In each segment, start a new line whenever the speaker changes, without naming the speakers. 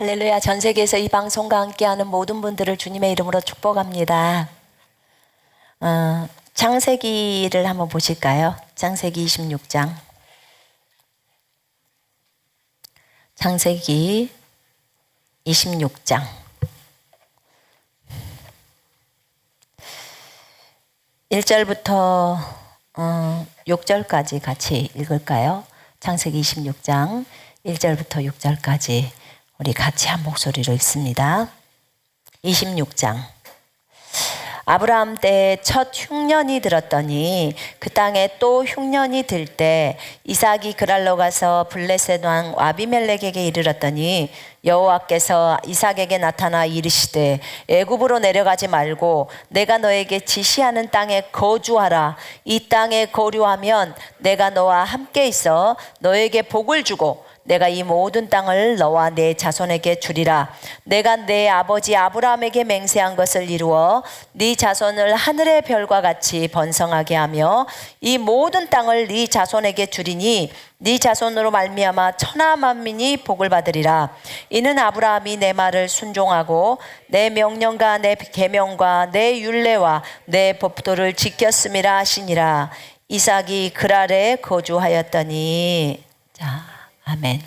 할렐루야. 전 세계에서 이 방송과 함께하는 모든 분들을 주님의 이름으로 축복합니다. 창세기를 한번 보실까요? 창세기 26장. 창세기 26장. 1절부터 6절까지 같이 읽을까요? 창세기 26장 1절부터 6절까지 우리 같이 한 목소리로 읽습니다. 26장. 아브라함 때 첫 흉년이 들었더니 그 땅에 또 흉년이 들 때 이삭이 그랄로 가서 블레셋 왕 아비멜렉에게 이르렀더니 여호와께서 이삭에게 나타나 이르시되 애굽으로 내려가지 말고 내가 너에게 지시하는 땅에 거주하라. 이 땅에 거류하면 내가 너와 함께 있어 너에게 복을 주고 내가 이 모든 땅을 너와 내 자손에게 주리라. 내가 내 아버지 아브라함에게 맹세한 것을 이루어 네 자손을 하늘의 별과 같이 번성하게 하며 이 모든 땅을 네 자손에게 주리니 네 자손으로 말미암아 천하 만민이 복을 받으리라. 이는 아브라함이 내 말을 순종하고 내 명령과 내 계명과 내 율례와 내 법도를 지켰음이라 하시니라. 이삭이 그랄에 거주하였더니 아멘.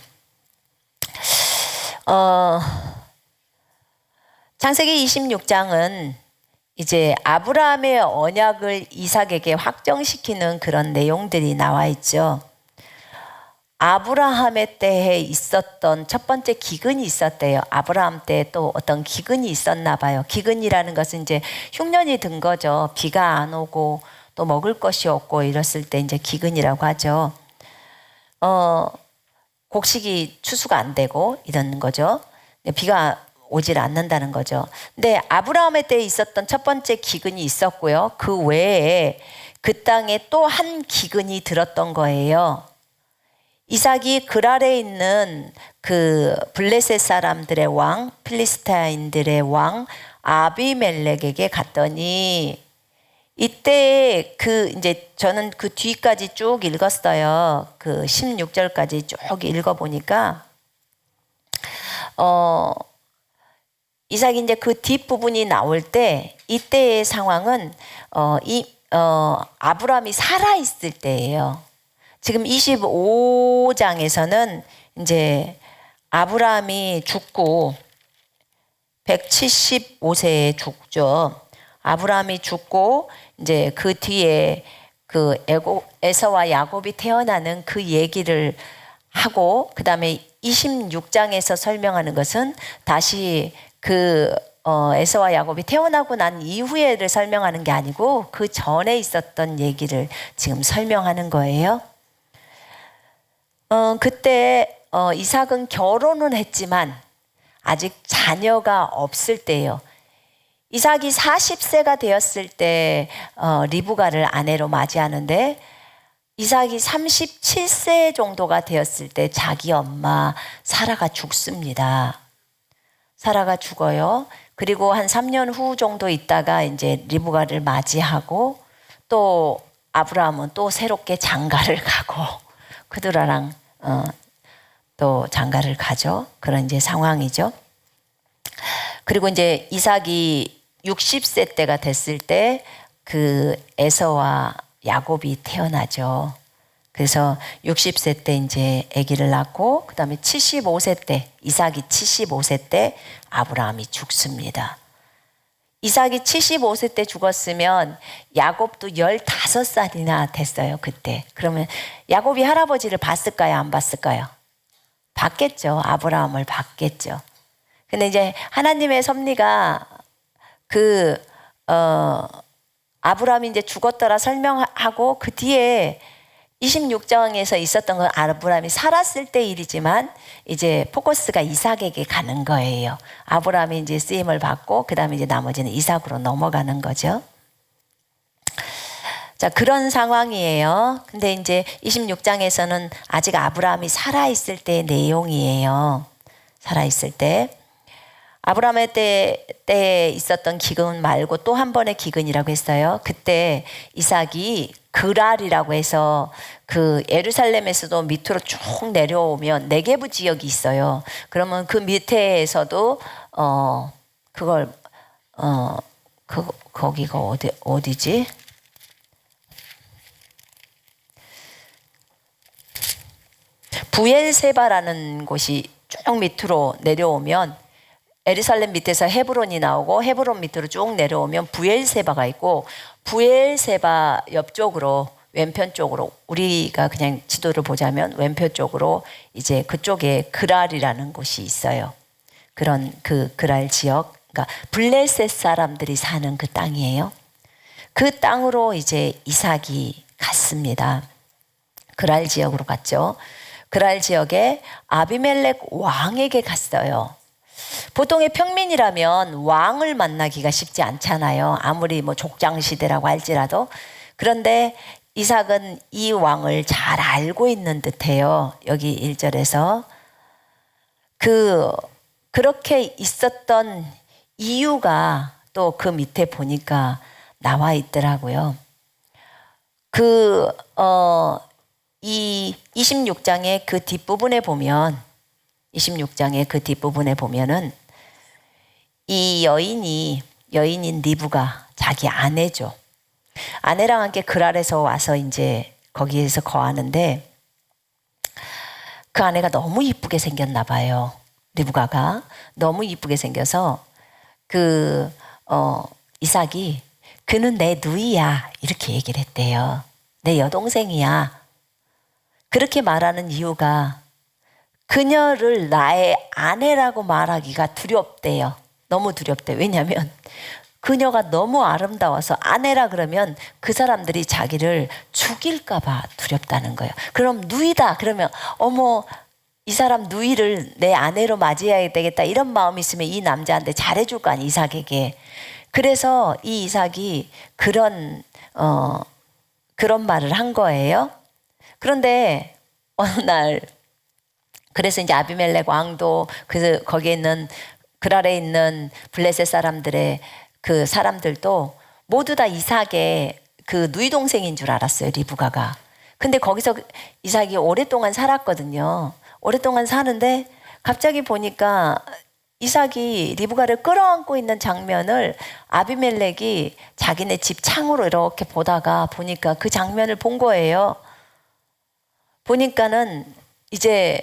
창세기 26장은 이제 아브라함의 언약을 이삭에게 확정시키는 그런 내용들이 나와 있죠. 아브라함의 때에 있었던 첫 번째 기근이 있었대요. 아브라함 때 또 어떤 기근이 있었나 봐요. 기근이라는 것은 이제 흉년이 든 거죠. 비가 안 오고 또 먹을 것이 없고 이랬을 때 이제 기근이라고 하죠. 곡식이 추수가 안 되고 이런 거죠. 비가 오질 않는다는 거죠. 근데 아브라함의 때에 있었던 첫 번째 기근이 있었고요. 그 외에 그 땅에 또 한 기근이 들었던 거예요. 이삭이 그랄에 있는 그 블레셋 사람들의 왕, 필리스타인들의 왕 아비멜렉에게 갔더니 이때 이제 저는 그 뒤까지 쭉 읽었어요. 그 16절까지 쭉 읽어보니까, 이삭이 이제 그 뒷부분이 나올 때, 이때의 상황은, 아브라함이 살아있을 때예요. 지금 25장에서는 이제 아브라함이 죽고 175세에 죽죠. 아브라함이 죽고 이제 그 뒤에 그 에서와 야곱이 태어나는 그 얘기를 하고 그 다음에 26장에서 설명하는 것은 다시 에서와 야곱이 태어나고 난 이후에를 설명하는 게 아니고 그 전에 있었던 얘기를 지금 설명하는 거예요. 그때 이삭은 결혼은 했지만 아직 자녀가 없을 때예요. 이삭이 40세가 되었을 때 리브가를 아내로 맞이하는데 이삭이 37세 정도가 되었을 때 자기 엄마 사라가 죽습니다. 사라가 죽어요. 그리고 한 3년 후 정도 있다가 이제 리브가를 맞이하고 또 아브라함은 또 새롭게 장가를 가고 그들랑 또 장가를 가죠. 그런 이제 상황이죠. 그리고 이제 이삭이 60세 때가 됐을 때 그 에서와 야곱이 태어나죠. 그래서 60세 때 이제 아기를 낳고 그다음에 75세 때 이삭이 75세 때 아브라함이 죽습니다. 이삭이 75세 때 죽었으면 야곱도 15살이나 됐어요. 그때. 그러면 야곱이 할아버지를 봤을까요? 안 봤을까요? 봤겠죠. 아브라함을 봤겠죠. 근데 이제 하나님의 섭리가 아브라함이 이제 죽었더라 설명하고 그 뒤에 26장에서 있었던 건 아브라함이 살았을 때 일이지만 이제 포커스가 이삭에게 가는 거예요. 아브라함이 이제 쓰임을 받고 그 다음에 이제 나머지는 이삭으로 넘어가는 거죠. 자, 그런 상황이에요. 근데 이제 26장에서는 아직 아브라함이 살아있을 때의 내용이에요. 살아있을 때. 아브라함의 때에 있었던 기근 말고 또 한 번의 기근이라고 했어요. 그때 이삭이 그랄이라고 해서 그 예루살렘에서도 밑으로 쭉 내려오면 네게부 지역이 있어요. 그러면 그 밑에서도 그걸 거기가 어디지? 부엘세바라는 곳이 쭉 밑으로 내려오면 예루살렘 밑에서 헤브론이 나오고 헤브론 밑으로 쭉 내려오면 부엘세바가 있고 부엘세바 옆쪽으로 왼편 쪽으로 우리가 그냥 지도를 보자면 왼편 쪽으로 이제 그쪽에 그랄이라는 곳이 있어요. 그런 그 그랄 지역, 그러니까 블레셋 사람들이 사는 그 땅이에요. 그 땅으로 이제 이삭이 갔습니다. 그랄 지역으로 갔죠. 그랄 지역에 아비멜렉 왕에게 갔어요. 보통의 평민이라면 왕을 만나기가 쉽지 않잖아요. 아무리 뭐 족장시대라고 할지라도. 그런데 이삭은 이 왕을 잘 알고 있는 듯해요. 여기 1절에서 그렇게 있었던 이유가 또 그 밑에 보니까 나와 있더라고요. 이 26장의 그 뒷부분에 보면 26장의 그 뒷부분에 보면은 이 여인인 리브가 자기 아내죠. 아내랑 함께 그랄에서 와서 이제 거기에서 거하는데 그 아내가 너무 이쁘게 생겼나 봐요. 리브가가 너무 이쁘게 생겨서 이삭이 그는 내 누이야 이렇게 얘기를 했대요. 내 여동생이야. 그렇게 말하는 이유가 그녀를 나의 아내라고 말하기가 두렵대요. 너무 두렵대요. 왜냐하면 그녀가 너무 아름다워서 아내라 그러면 그 사람들이 자기를 죽일까 봐 두렵다는 거예요. 그럼 누이다 그러면 어머 이 사람 누이를 내 아내로 맞이해야 되겠다 이런 마음이 있으면 이 남자한테 잘해줄 거 아니에요. 이삭에게. 그래서 이 이삭이 그런 말을 한 거예요. 그런데 어느 날 그래서 이제 아비멜렉 왕도 거기에 있는 그랄에 있는 블레셋 사람들의 그 사람들도 모두 다 이삭의 그 누이 동생인 줄 알았어요. 리브가가. 근데 거기서 이삭이 오랫동안 살았거든요. 오랫동안 사는데 갑자기 보니까 이삭이 리브가를 끌어안고 있는 장면을 아비멜렉이 자기네 집 창으로 이렇게 보다가 보니까 그 장면을 본 거예요. 보니까는 이제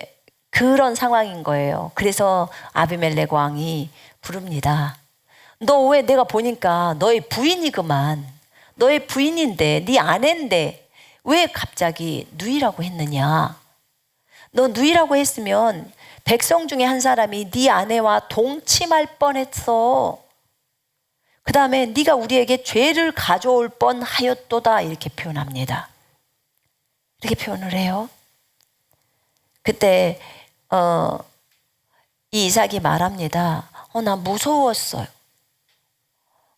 그런 상황인 거예요. 그래서 아비멜렉 왕이 부릅니다. 너 왜 내가 보니까 너의 부인이구만. 너의 부인인데 네 아내인데 왜 갑자기 누이라고 했느냐. 너 누이라고 했으면 백성 중에 한 사람이 네 아내와 동침할 뻔했어. 그 다음에 네가 우리에게 죄를 가져올 뻔하였도다 이렇게 표현합니다. 이렇게 표현을 해요. 그때 이 이삭이 말합니다. 나 무서웠어요.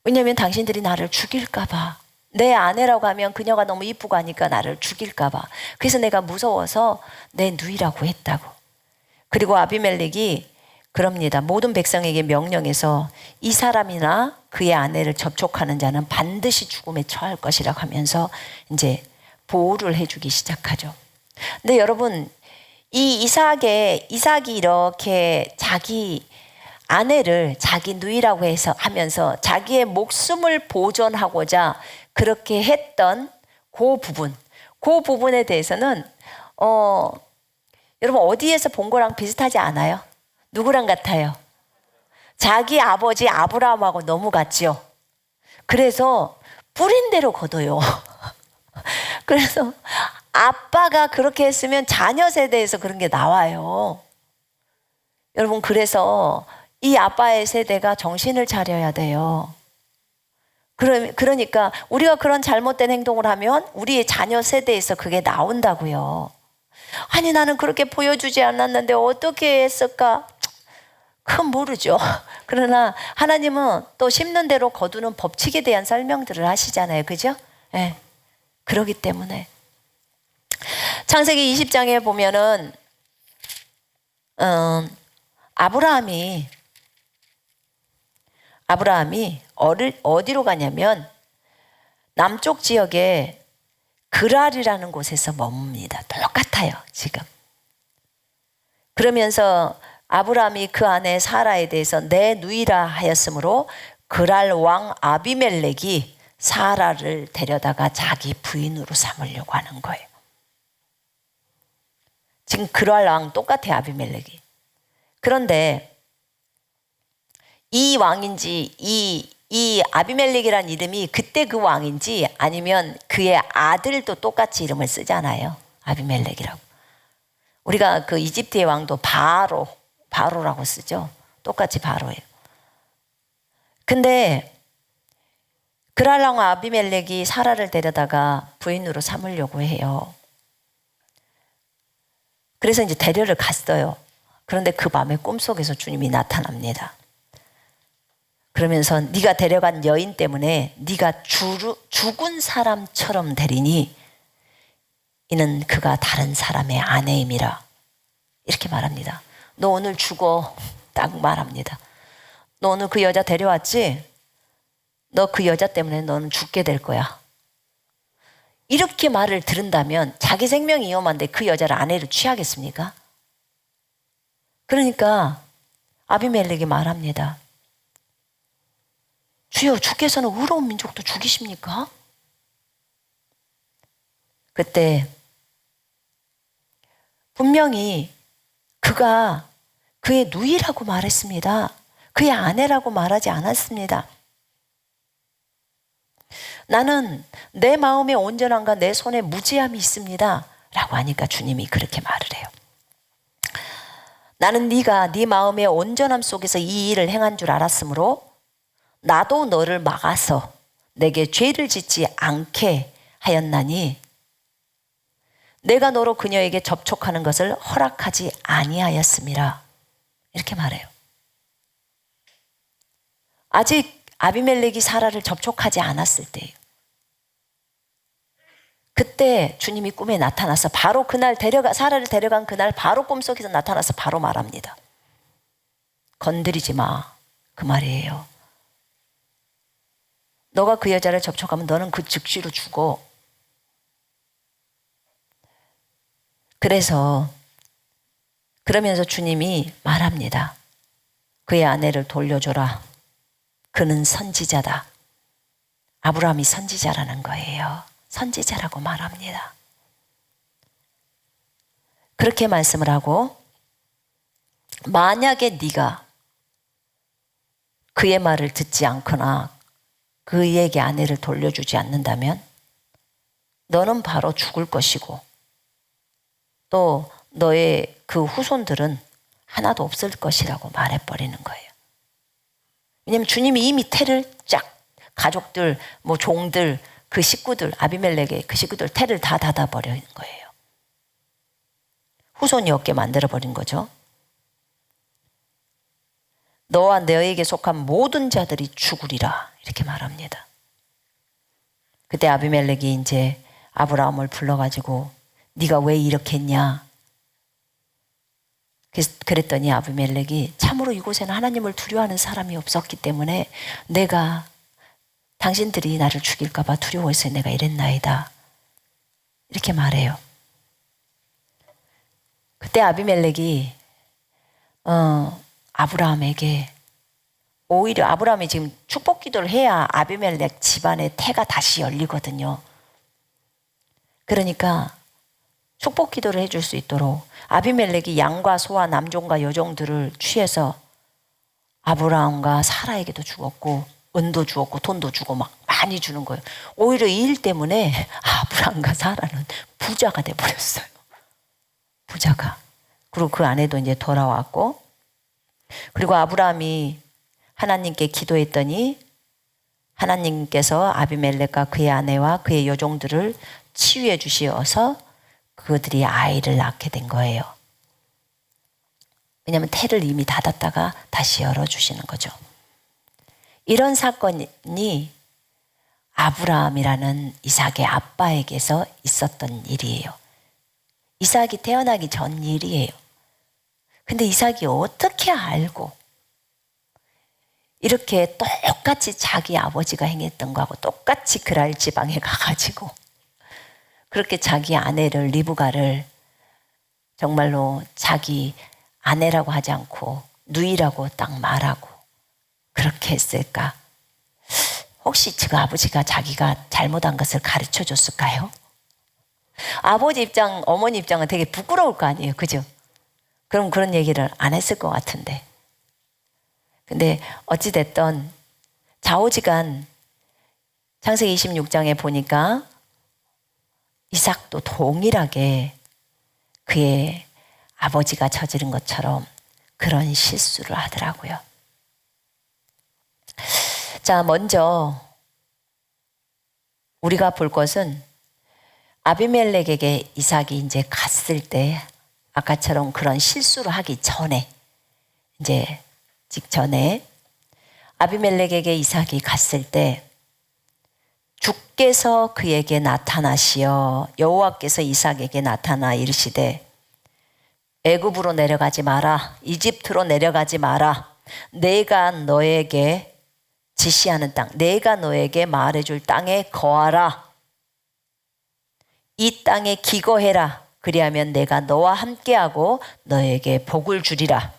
왜냐하면 당신들이 나를 죽일까 봐. 내 아내라고 하면 그녀가 너무 이쁘고 하니까 나를 죽일까 봐. 그래서 내가 무서워서 내 누이라고 했다고. 그리고 아비멜렉이 그럽니다. 모든 백성에게 명령해서 이 사람이나 그의 아내를 접촉하는 자는 반드시 죽음에 처할 것이라고 하면서 이제 보호를 해주기 시작하죠. 근데 여러분 이 이삭이 이렇게 자기 아내를 자기 누이라고 해서 하면서 자기의 목숨을 보존하고자 그렇게 했던 그 부분에 대해서는 여러분 어디에서 본 거랑 비슷하지 않아요? 누구랑 같아요? 자기 아버지 아브라함하고 너무 같죠? 그래서 뿌린 대로 거둬요. 그래서 아빠가 그렇게 했으면 자녀 세대에서 그런 게 나와요. 여러분 그래서 이 아빠의 세대가 정신을 차려야 돼요. 그러니까 우리가 그런 잘못된 행동을 하면 우리의 자녀 세대에서 그게 나온다고요. 아니 나는 그렇게 보여주지 않았는데 어떻게 했을까? 그건 모르죠. 그러나 하나님은 또 심는 대로 거두는 법칙에 대한 설명들을 하시잖아요. 그죠? 네. 그러기 때문에 창세기 20장에 보면은 아브라함이 아브라함이 어디로 가냐면 남쪽 지역에 그랄이라는 곳에서 머뭅니다. 똑같아요, 지금. 그러면서 아브라함이 그 아내 사라에 대해서 내 누이라 하였으므로 그랄 왕 아비멜렉이 사라를 데려다가 자기 부인으로 삼으려고 하는 거예요. 지금 그랄 왕 똑같아요, 아비멜렉이. 그런데 이 왕인지 이 아비멜렉이라는 이름이 그때 그 왕인지 아니면 그의 아들도 똑같이 이름을 쓰잖아요. 아비멜렉이라고. 우리가 그 이집트의 왕도 바로라고 쓰죠. 똑같이 바로예요. 근데 그랄 왕 아비멜렉이 사라를 데려다가 부인으로 삼으려고 해요. 그래서 이제 데려를 갔어요. 그런데 그 밤에 꿈속에서 주님이 나타납니다. 그러면서 네가 데려간 여인 때문에 네가 죽은 사람처럼 되리니 이는 그가 다른 사람의 아내임이라. 이렇게 말합니다. 너 오늘 죽어. 딱 말합니다. 너 오늘 그 여자 데려왔지? 너 그 여자 때문에 너는 죽게 될 거야. 이렇게 말을 들은다면 자기 생명이 위험한데 그 여자를 아내로 취하겠습니까? 그러니까 아비멜렉이 말합니다. 주여, 주께서는 의로운 민족도 죽이십니까? 그때 분명히 그가 그의 누이라고 말했습니다. 그의 아내라고 말하지 않았습니다. 나는 내 마음에 온전함과 내 손에 무지함이 있습니다 라고 하니까 주님이 그렇게 말을 해요. 나는 네가 네 마음의 온전함 속에서 이 일을 행한 줄 알았으므로 나도 너를 막아서 내게 죄를 짓지 않게 하였나니 내가 너로 그녀에게 접촉하는 것을 허락하지 아니하였음이라. 이렇게 말해요. 아직 아비멜렉이 사라를 접촉하지 않았을 때예요. 그때 주님이 꿈에 나타나서 바로 그날 사라를 데려간 그날 바로 꿈속에서 나타나서 바로 말합니다. 건드리지 마. 그 말이에요. 너가 그 여자를 접촉하면 너는 그 즉시로 죽어. 그러면서 주님이 말합니다. 그의 아내를 돌려줘라. 그는 선지자다. 아브라함이 선지자라는 거예요. 선지자라고 말합니다. 그렇게 말씀을 하고 만약에 네가 그의 말을 듣지 않거나 그에게 아내를 돌려주지 않는다면 너는 바로 죽을 것이고 또 너의 그 후손들은 하나도 없을 것이라고 말해버리는 거예요. 왜냐하면 주님이 이미 태를 쫙 가족들, 종들, 그 식구들, 아비멜렉의 그 식구들 태를 다 닫아버린 거예요. 후손이 없게 만들어버린 거죠. 너와 너에게 속한 모든 자들이 죽으리라. 이렇게 말합니다. 그때 아비멜렉이 이제 아브라함을 불러가지고 네가 왜 이렇게 했냐? 그랬더니 아비멜렉이 참으로 이곳에는 하나님을 두려워하는 사람이 없었기 때문에 내가 당신들이 나를 죽일까 봐 두려워해서 내가 이랬나이다. 이렇게 말해요. 그때 아비멜렉이 아브라함에게 오히려 아브라함이 지금 축복 기도를 해야 아비멜렉 집안의 태가 다시 열리거든요. 그러니까 축복 기도를 해줄 수 있도록 아비멜렉이 양과 소와 남종과 여종들을 취해서 아브라함과 사라에게도 주었고 은도 주었고 돈도 주고 막 많이 주는 거예요. 오히려 이 일 때문에 아브라함과 사라는 부자가 돼버렸어요. 부자가. 그리고 그 아내도 이제 돌아왔고 그리고 아브라함이 하나님께 기도했더니 하나님께서 아비멜렉과 그의 아내와 그의 여종들을 치유해 주시어서 그들이 아이를 낳게 된 거예요. 왜냐하면 태를 이미 닫았다가 다시 열어주시는 거죠. 이런 사건이 아브라함이라는 이삭의 아빠에게서 있었던 일이에요. 이삭이 태어나기 전 일이에요. 근데 이삭이 어떻게 알고 이렇게 똑같이 자기 아버지가 행했던 거하고 똑같이 그랄 지방에 가가지고 그렇게 자기 아내를 리브가를 정말로 자기 아내라고 하지 않고 누이라고 딱 말하고 그렇게 했을까? 혹시 그 아버지가 자기가 잘못한 것을 가르쳐 줬을까요? 아버지 입장, 어머니 입장은 되게 부끄러울 거 아니에요. 그죠? 그럼 그런 얘기를 안 했을 것 같은데. 근데 어찌됐든 좌우지간 창세기 26장에 보니까 이삭도 동일하게 그의 아버지가 저지른 것처럼 그런 실수를 하더라고요. 자, 먼저 우리가 볼 것은 아비멜렉에게 이삭이 이제 갔을 때 아까처럼 그런 실수를 하기 전에 이제 직전에 아비멜렉에게 이삭이 갔을 때 주께서 그에게 나타나시어 여호와께서 이삭에게 나타나 이르시되 애굽으로 내려가지 마라. 이집트로 내려가지 마라. 내가 너에게 지시하는 땅, 내가 너에게 말해줄 땅에 거하라. 이 땅에 기거해라. 그리하면 내가 너와 함께하고 너에게 복을 주리라.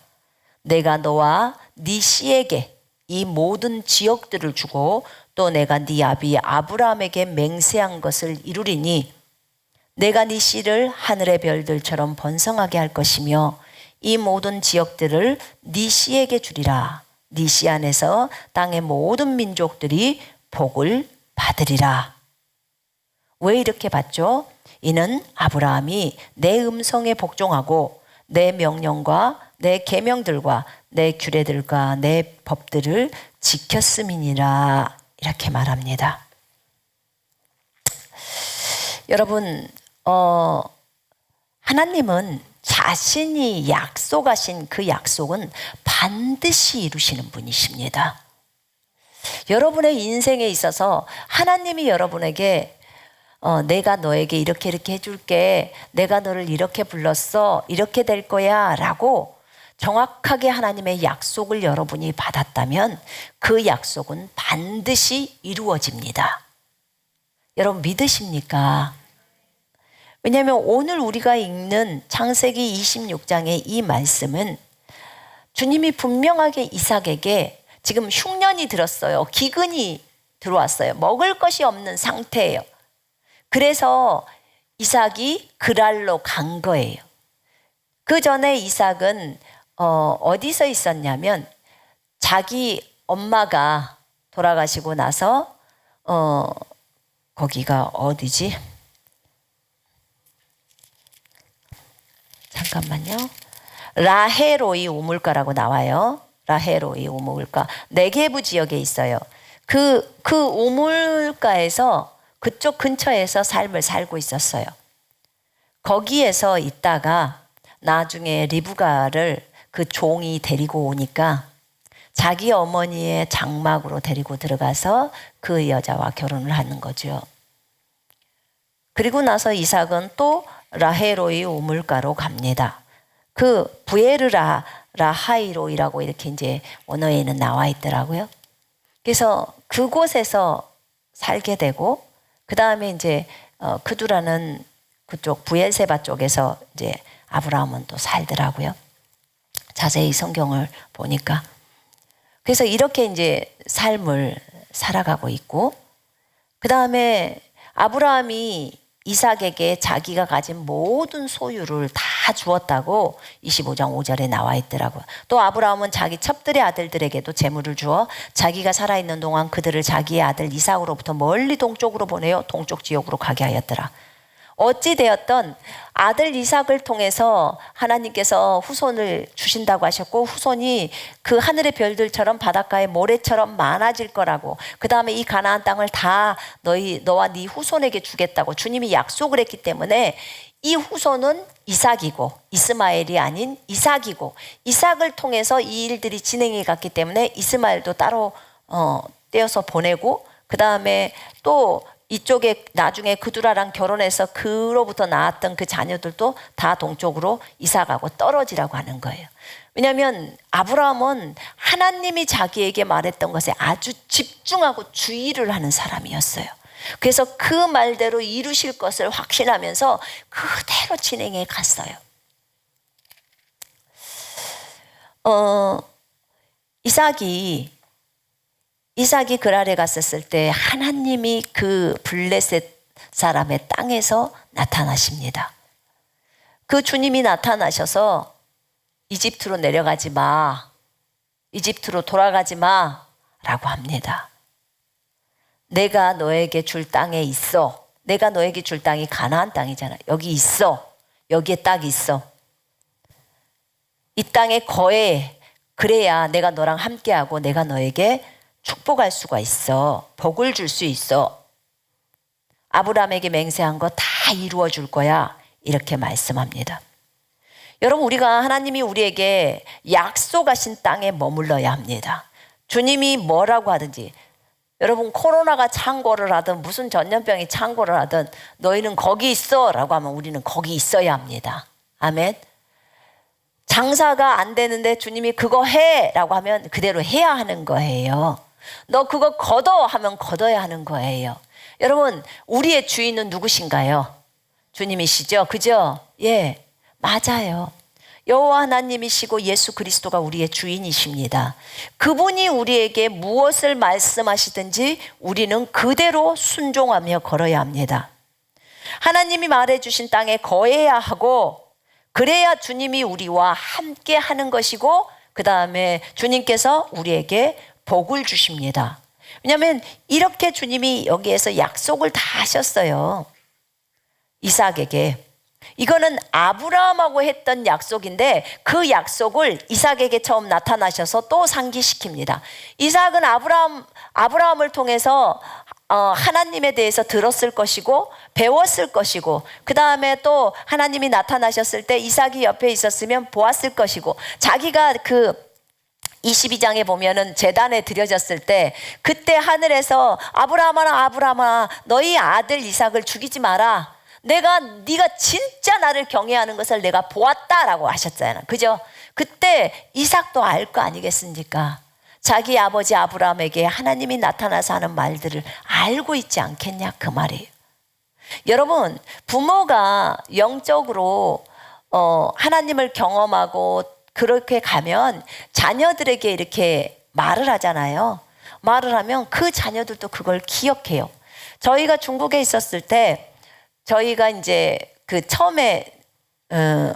내가 너와 네 씨에게 이 모든 지역들을 주고 또 내가 네 아비 아브라함에게 맹세한 것을 이루리니 내가 네 씨를 하늘의 별들처럼 번성하게 할 것이며 이 모든 지역들을 네 씨에게 주리라. 네 씨 안에서 땅의 모든 민족들이 복을 받으리라. 왜 이렇게 받죠? 이는 아브라함이 내 음성에 복종하고 내 명령과 내 계명들과 내 규례들과 내 법들을 지켰음이니라. 이렇게 말합니다. 여러분, 하나님은 자신이 약속하신 그 약속은 반드시 이루시는 분이십니다. 여러분의 인생에 있어서 하나님이 여러분에게 내가 너에게 이렇게 해줄게. 내가 너를 이렇게 불렀어. 이렇게 될 거야. 라고 정확하게 하나님의 약속을 여러분이 받았다면 그 약속은 반드시 이루어집니다. 여러분 믿으십니까? 왜냐하면 오늘 우리가 읽는 창세기 26장의 이 말씀은 주님이 분명하게 이삭에게 지금 흉년이 들었어요. 기근이 들어왔어요. 먹을 것이 없는 상태예요. 그래서 이삭이 그랄로 간 거예요. 그 전에 이삭은 어디서 있었냐면 자기 엄마가 돌아가시고 나서 거기가 어디지? 잠깐만요. 라헤로이 우물가라고 나와요. 라헤로이 우물가. 네게부 지역에 있어요. 그 우물가에서 그쪽 근처에서 삶을 살고 있었어요. 거기에서 있다가 나중에 리브가를 그 종이 데리고 오니까 자기 어머니의 장막으로 데리고 들어가서 그 여자와 결혼을 하는 거죠. 그리고 나서 이삭은 또 라헤로이 우물가로 갑니다. 그 부에르라 라하이로이라고 이렇게 이제 원어에는 나와 있더라고요. 그래서 그곳에서 살게 되고 그 다음에 이제 그두라는 그쪽 부엘세바 쪽에서 이제 아브라함은 또 살더라고요. 자세히 성경을 보니까. 그래서 이렇게 이제 삶을 살아가고 있고 그 다음에 아브라함이 이삭에게 자기가 가진 모든 소유를 다 주었다고 25장 5절에 나와 있더라고요. 또 아브라함은 자기 첩들의 아들들에게도 재물을 주어 자기가 살아있는 동안 그들을 자기의 아들 이삭으로부터 멀리 동쪽으로 보내어 동쪽 지역으로 가게 하였더라. 어찌되었던 아들 이삭을 통해서 하나님께서 후손을 주신다고 하셨고 후손이 그 하늘의 별들처럼 바닷가의 모래처럼 많아질 거라고 그 다음에 이 가나안 땅을 다 너와 네 후손에게 주겠다고 주님이 약속을 했기 때문에 이 후손은 이삭이고 이스마엘이 아닌 이삭이고 이삭을 통해서 이 일들이 진행해 갔기 때문에 이스마엘도 따로 떼어서 보내고 그 다음에 또 이쪽에 나중에 그두라랑 결혼해서 그로부터 낳았던 그 자녀들도 다 동쪽으로 이사가고 떨어지라고 하는 거예요. 왜냐하면 아브라함은 하나님이 자기에게 말했던 것에 아주 집중하고 주의를 하는 사람이었어요. 그래서 그 말대로 이루실 것을 확신하면서 그대로 진행해 갔어요. 이삭이 그랄에 갔었을 때 하나님이 그 블레셋 사람의 땅에서 나타나십니다. 그 주님이 나타나셔서 이집트로 내려가지 마, 이집트로 돌아가지 마 라고 합니다. 내가 너에게 줄 땅에 있어. 내가 너에게 줄 땅이 가나안 땅이잖아. 여기 있어. 여기에 딱 있어. 이 땅에 거해. 그래야 내가 너랑 함께하고 내가 너에게 축복할 수가 있어. 복을 줄 수 있어. 아브라함에게 맹세한 거 다 이루어 줄 거야. 이렇게 말씀합니다. 여러분, 우리가 하나님이 우리에게 약속하신 땅에 머물러야 합니다. 주님이 뭐라고 하든지, 여러분 코로나가 창궐을 하든 무슨 전염병이 창궐을 하든 너희는 거기 있어 라고 하면 우리는 거기 있어야 합니다. 아멘. 장사가 안 되는데 주님이 그거 해 라고 하면 그대로 해야 하는 거예요. 너 그거 걷어 하면 걷어야 하는 거예요. 여러분, 우리의 주인은 누구신가요? 주님이시죠? 그죠? 예, 맞아요. 여호와 하나님이시고 예수 그리스도가 우리의 주인이십니다. 그분이 우리에게 무엇을 말씀하시든지 우리는 그대로 순종하며 걸어야 합니다. 하나님이 말해주신 땅에 거해야 하고, 그래야 주님이 우리와 함께 하는 것이고, 그 다음에 주님께서 우리에게 복을 주십니다. 왜냐하면 이렇게 주님이 여기에서 약속을 다 하셨어요. 이삭에게. 이거는 아브라함하고 했던 약속인데 그 약속을 이삭에게 처음 나타나셔서 또 상기시킵니다. 이삭은 아브라함을 통해서 하나님에 대해서 들었을 것이고 배웠을 것이고, 그 다음에 또 하나님이 나타나셨을 때 이삭이 옆에 있었으면 보았을 것이고, 자기가 그 22장에 보면은 제단에 드려졌을 때 그때 하늘에서 아브라함아 너희 아들 이삭을 죽이지 마라. 네가 진짜 나를 경외하는 것을 내가 보았다라고 하셨잖아요. 그죠? 그때 이삭도 알 거 아니겠습니까? 자기 아버지 아브라함에게 하나님이 나타나서 하는 말들을 알고 있지 않겠냐 그 말이에요. 여러분, 부모가 영적으로 하나님을 경험하고 그렇게 가면 자녀들에게 이렇게 말을 하잖아요. 말을 하면 그 자녀들도 그걸 기억해요. 저희가 중국에 있었을 때 저희가 이제 그 처음에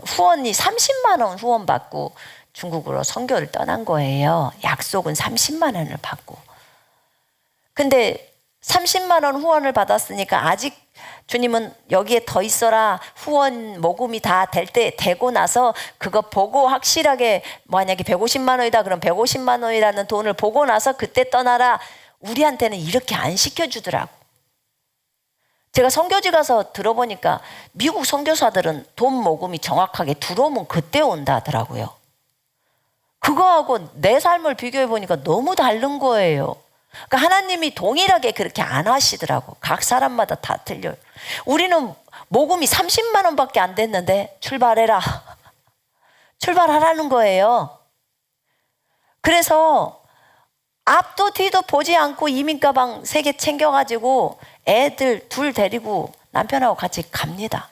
후원이 30만 원 후원 받고 중국으로 선교를 떠난 거예요. 약속은 30만 원을 받고. 근데 30만 원 후원을 받았으니까 아직 주님은 여기에 더 있어라. 후원 모금이 다 될 때 되고 나서 그거 보고 확실하게 만약에 150만 원이다 그럼 150만 원이라는 돈을 보고 나서 그때 떠나라. 우리한테는 이렇게 안 시켜주더라고. 제가 선교지 가서 들어보니까 미국 선교사들은 돈 모금이 정확하게 들어오면 그때 온다 하더라고요. 그거하고 내 삶을 비교해 보니까 너무 다른 거예요. 그러니까 하나님이 동일하게 그렇게 안 하시더라고. 각 사람마다 다 틀려요. 우리는 모금이 30만 원밖에 안 됐는데 출발해라. 출발하라는 거예요. 그래서 앞도 뒤도 보지 않고 이민 가방 3개 챙겨가지고 애들 2 데리고 남편하고 같이 갑니다.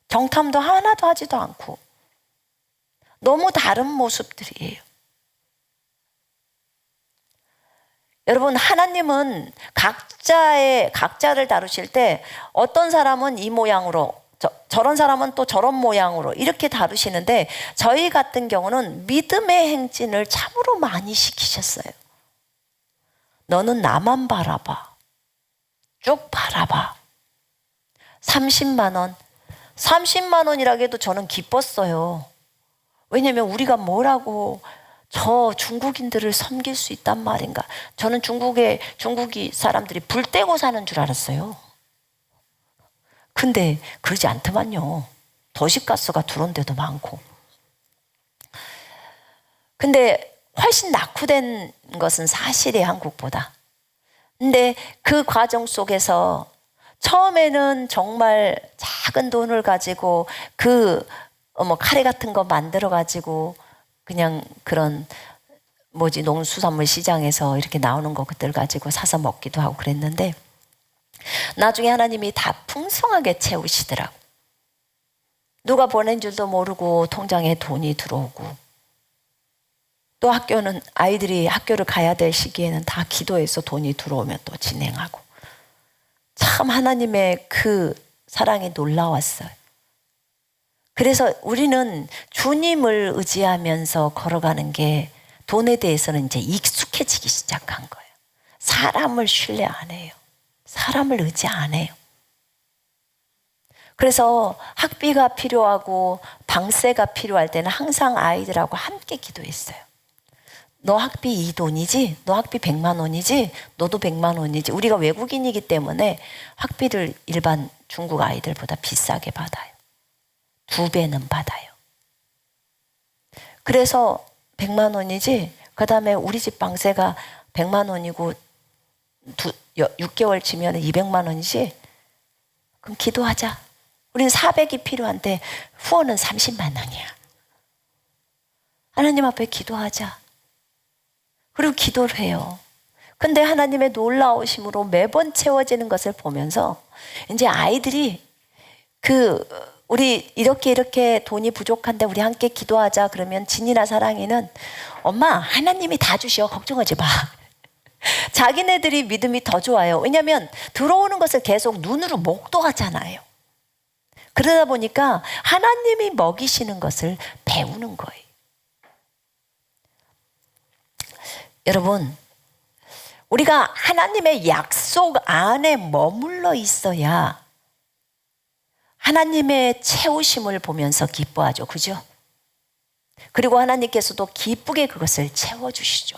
정탐도 하나도 하지도 않고. 너무 다른 모습들이에요. 여러분, 하나님은 각자를 다루실 때 어떤 사람은 이 모양으로, 저런 사람은 또 저런 모양으로 이렇게 다루시는데, 저희 같은 경우는 믿음의 행진을 참으로 많이 시키셨어요. 너는 나만 바라봐. 쭉 바라봐. 30만 원이라고 해도 저는 기뻤어요. 왜냐면 우리가 뭐라고 저 중국인들을 섬길 수 있단 말인가. 저는 중국이 사람들이 불 떼고 사는 줄 알았어요. 근데 그러지 않더만요. 도시가스가 들어온 데도 많고. 근데 훨씬 낙후된 것은 사실이에요, 한국보다. 근데 그 과정 속에서 처음에는 정말 작은 돈을 가지고 카레 같은 거 만들어 가지고 그냥 그런 농수산물 시장에서 이렇게 나오는 것들 가지고 사서 먹기도 하고 그랬는데, 나중에 하나님이 다 풍성하게 채우시더라고. 누가 보낸 줄도 모르고 통장에 돈이 들어오고, 또 아이들이 학교를 가야 될 시기에는 다 기도해서 돈이 들어오면 또 진행하고. 참 하나님의 그 사랑이 놀라웠어요. 그래서 우리는 주님을 의지하면서 걸어가는 게 돈에 대해서는 이제 익숙해지기 시작한 거예요. 사람을 신뢰 안 해요. 사람을 의지 안 해요. 그래서 학비가 필요하고 방세가 필요할 때는 항상 아이들하고 함께 기도했어요. 너 학비 이 돈이지? 너 학비 100만 원이지? 너도 100만 원이지? 우리가 외국인이기 때문에 학비를 일반 중국 아이들보다 비싸게 받아요. 2배는 받아요. 그래서 100만 원이지? 그 다음에 우리 집 방세가 100만 원이고 6개월 치면 200만 원이지? 그럼 기도하자. 우리는 400이 필요한데 후원은 30만 원이야. 하나님 앞에 기도하자. 그리고 기도를 해요. 근데 하나님의 놀라우심으로 매번 채워지는 것을 보면서 이제 아이들이 우리 이렇게 돈이 부족한데 우리 함께 기도하자 그러면 진이나 사랑이는 엄마 하나님이 다 주셔 걱정하지 마. 자기네들이 믿음이 더 좋아요. 왜냐하면 들어오는 것을 계속 눈으로 목도하잖아요. 그러다 보니까 하나님이 먹이시는 것을 배우는 거예요. 여러분, 우리가 하나님의 약속 안에 머물러 있어야 하나님의 채우심을 보면서 기뻐하죠. 그죠? 그리고 하나님께서도 기쁘게 그것을 채워주시죠.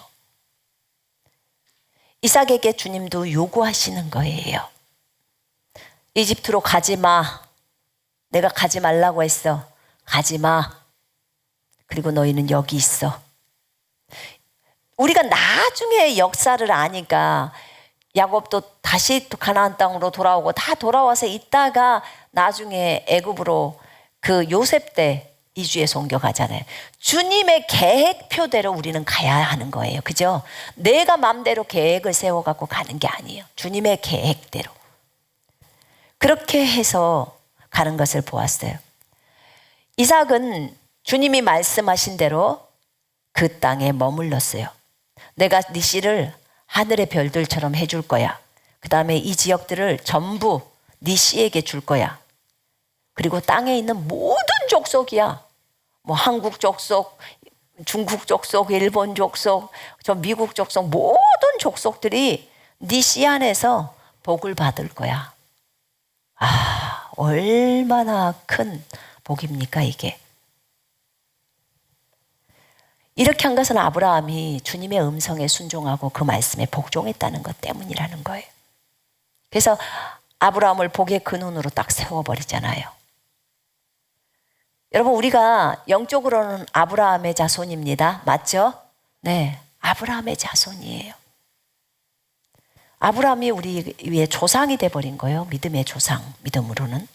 이삭에게 주님도 요구하시는 거예요. 이집트로 가지 마. 내가 가지 말라고 했어. 가지 마. 그리고 너희는 여기 있어. 우리가 나중에 역사를 아니까 야곱도 다시 가나안 땅으로 돌아오고 다 돌아와서 있다가 나중에 애굽으로 요셉 때 이주해서 옮겨가잖아요. 주님의 계획표대로 우리는 가야 하는 거예요. 그죠? 내가 마음대로 계획을 세워갖고 가는 게 아니에요. 주님의 계획대로. 그렇게 해서 가는 것을 보았어요. 이삭은 주님이 말씀하신 대로 그 땅에 머물렀어요. 내가 네 씨를 하늘의 별들처럼 해줄 거야. 그 다음에 이 지역들을 전부 네 씨에게 줄 거야. 그리고 땅에 있는 모든 족속이야. 한국 족속, 중국 족속, 일본 족속, 미국 족속, 모든 족속들이 네 씨 안에서 복을 받을 거야. 아, 얼마나 큰 복입니까 이게. 이렇게 한 것은 아브라함이 주님의 음성에 순종하고 그 말씀에 복종했다는 것 때문이라는 거예요. 그래서 아브라함을 복의 근원으로 딱 세워버리잖아요. 여러분, 우리가 영적으로는 아브라함의 자손입니다. 맞죠? 네, 아브라함의 자손이에요. 아브라함이 우리 위에 조상이 돼버린 거예요. 믿음의 조상, 믿음으로는.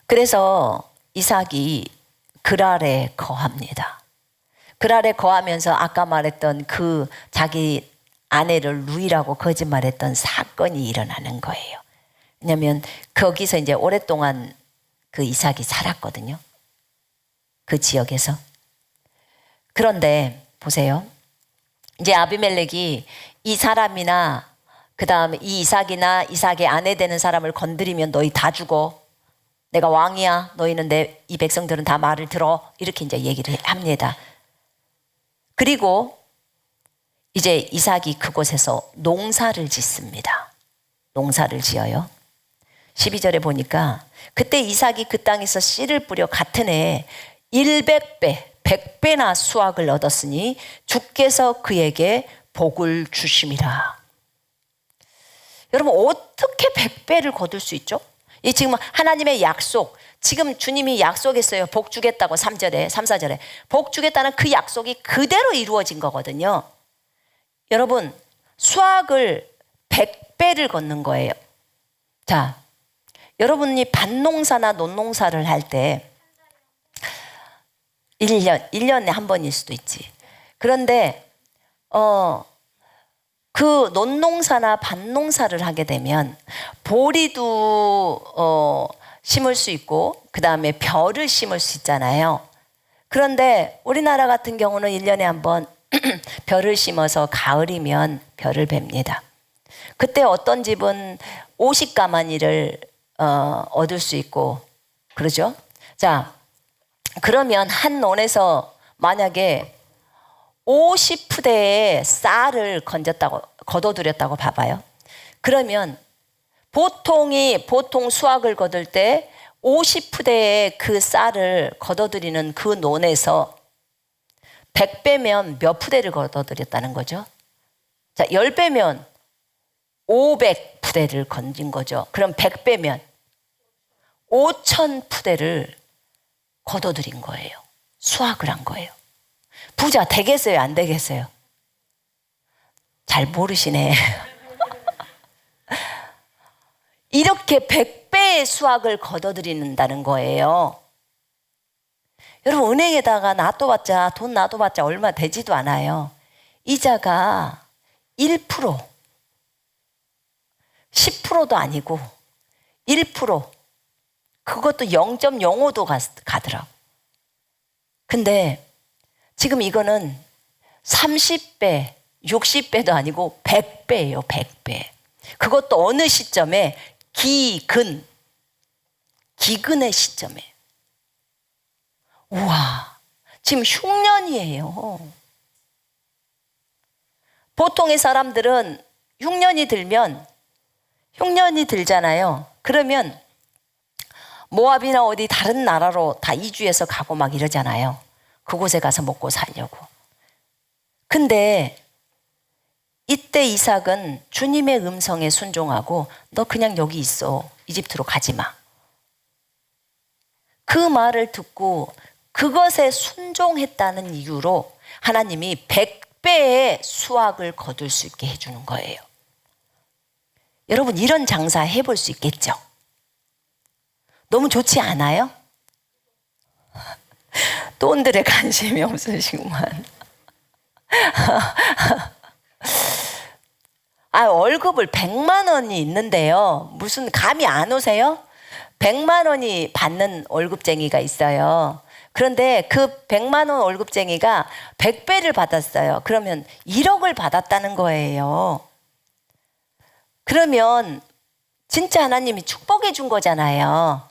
그래서 이삭이 그랄에 거합니다. 그랄에 거하면서 아까 말했던 자기 아내를 루이라고 거짓말했던 사건이 일어나는 거예요. 왜냐하면 거기서 이제 오랫동안 이삭이 살았거든요. 그 지역에서. 그런데 보세요. 이제 아비멜렉이 이 사람이나 그 다음에 이 이삭이나 이삭의 아내 되는 사람을 건드리면 너희 다 죽어. 내가 왕이야. 너희는 이 백성들은 다 말을 들어. 이렇게 이제 얘기를 합니다. 그리고 이제 이삭이 그곳에서 농사를 짓습니다. 농사를 지어요. 12절에 보니까 그때 이삭이 그 땅에서 씨를 뿌려 같은 해에 100배, 100배나 수확을 얻었으니 주께서 그에게 복을 주심이라. 여러분, 어떻게 100배를 거둘 수 있죠? 이 지금 하나님의 약속, 지금 주님이 약속했어요. 복 주겠다고 3절에, 3, 4절에. 복 주겠다는 그 약속이 그대로 이루어진 거거든요. 여러분, 수확을 100배를 걷는 거예요. 자, 여러분이 밭농사나 논농사를 할 때 1년에 한 번일 수도 있지. 그런데 그 논농사나 밭농사를 하게 되면 보리도 심을 수 있고 그 다음에 벼를 심을 수 있잖아요. 그런데 우리나라 같은 경우는 1년에 한 번 벼를 심어서 가을이면 벼를 뱁니다. 그때 어떤 집은 50가마니를 얻을 수 있고 그러죠. 자, 그러면 한 논에서 만약에 50푸대의 쌀을 거둬들였다고 봐봐요. 그러면 보통 수확을 거둘 때 50푸대의 그 쌀을 거둬들이는 그 논에서 100배면 몇 푸대를 거둬들였다는 거죠? 자, 10배면 500푸대를 건진 거죠. 그럼 100배면 5,000푸대를 거둬들인 거예요. 수확을 한 거예요. 부자 되겠어요? 안 되겠어요? 잘 모르시네. 이렇게 100배의 수확을 거둬들인다는 거예요. 여러분, 은행에다가 돈 놔둬봤자 얼마 되지도 않아요. 이자가 1%, 10%도 아니고 1%, 그것도 0.05도 가더라고. 근데 지금 이거는 30배, 60배도 아니고 100배예요, 100배. 그것도 어느 시점에? 기근의 시점에. 우와, 지금 흉년이에요. 보통의 사람들은 흉년이 들잖아요. 그러면 모압이나 어디 다른 나라로 다 이주해서 가고 막 이러잖아요. 그곳에 가서 먹고 살려고. 근데 이때 이삭은 주님의 음성에 순종하고 너 그냥 여기 있어. 이집트로 가지 마. 그 말을 듣고 그것에 순종했다는 이유로 하나님이 100배의 수확을 거둘 수 있게 해주는 거예요. 여러분, 이런 장사 해볼 수 있겠죠? 너무 좋지 않아요? 돈들에 관심이 없으시구만. 월급을 100만 원이 있는데요. 무슨 감이 안 오세요? 100만 원이 받는 월급쟁이가 있어요. 그런데 그 100만 원 월급쟁이가 100배를 받았어요. 그러면 1억을 받았다는 거예요. 그러면 진짜 하나님이 축복해 준 거잖아요.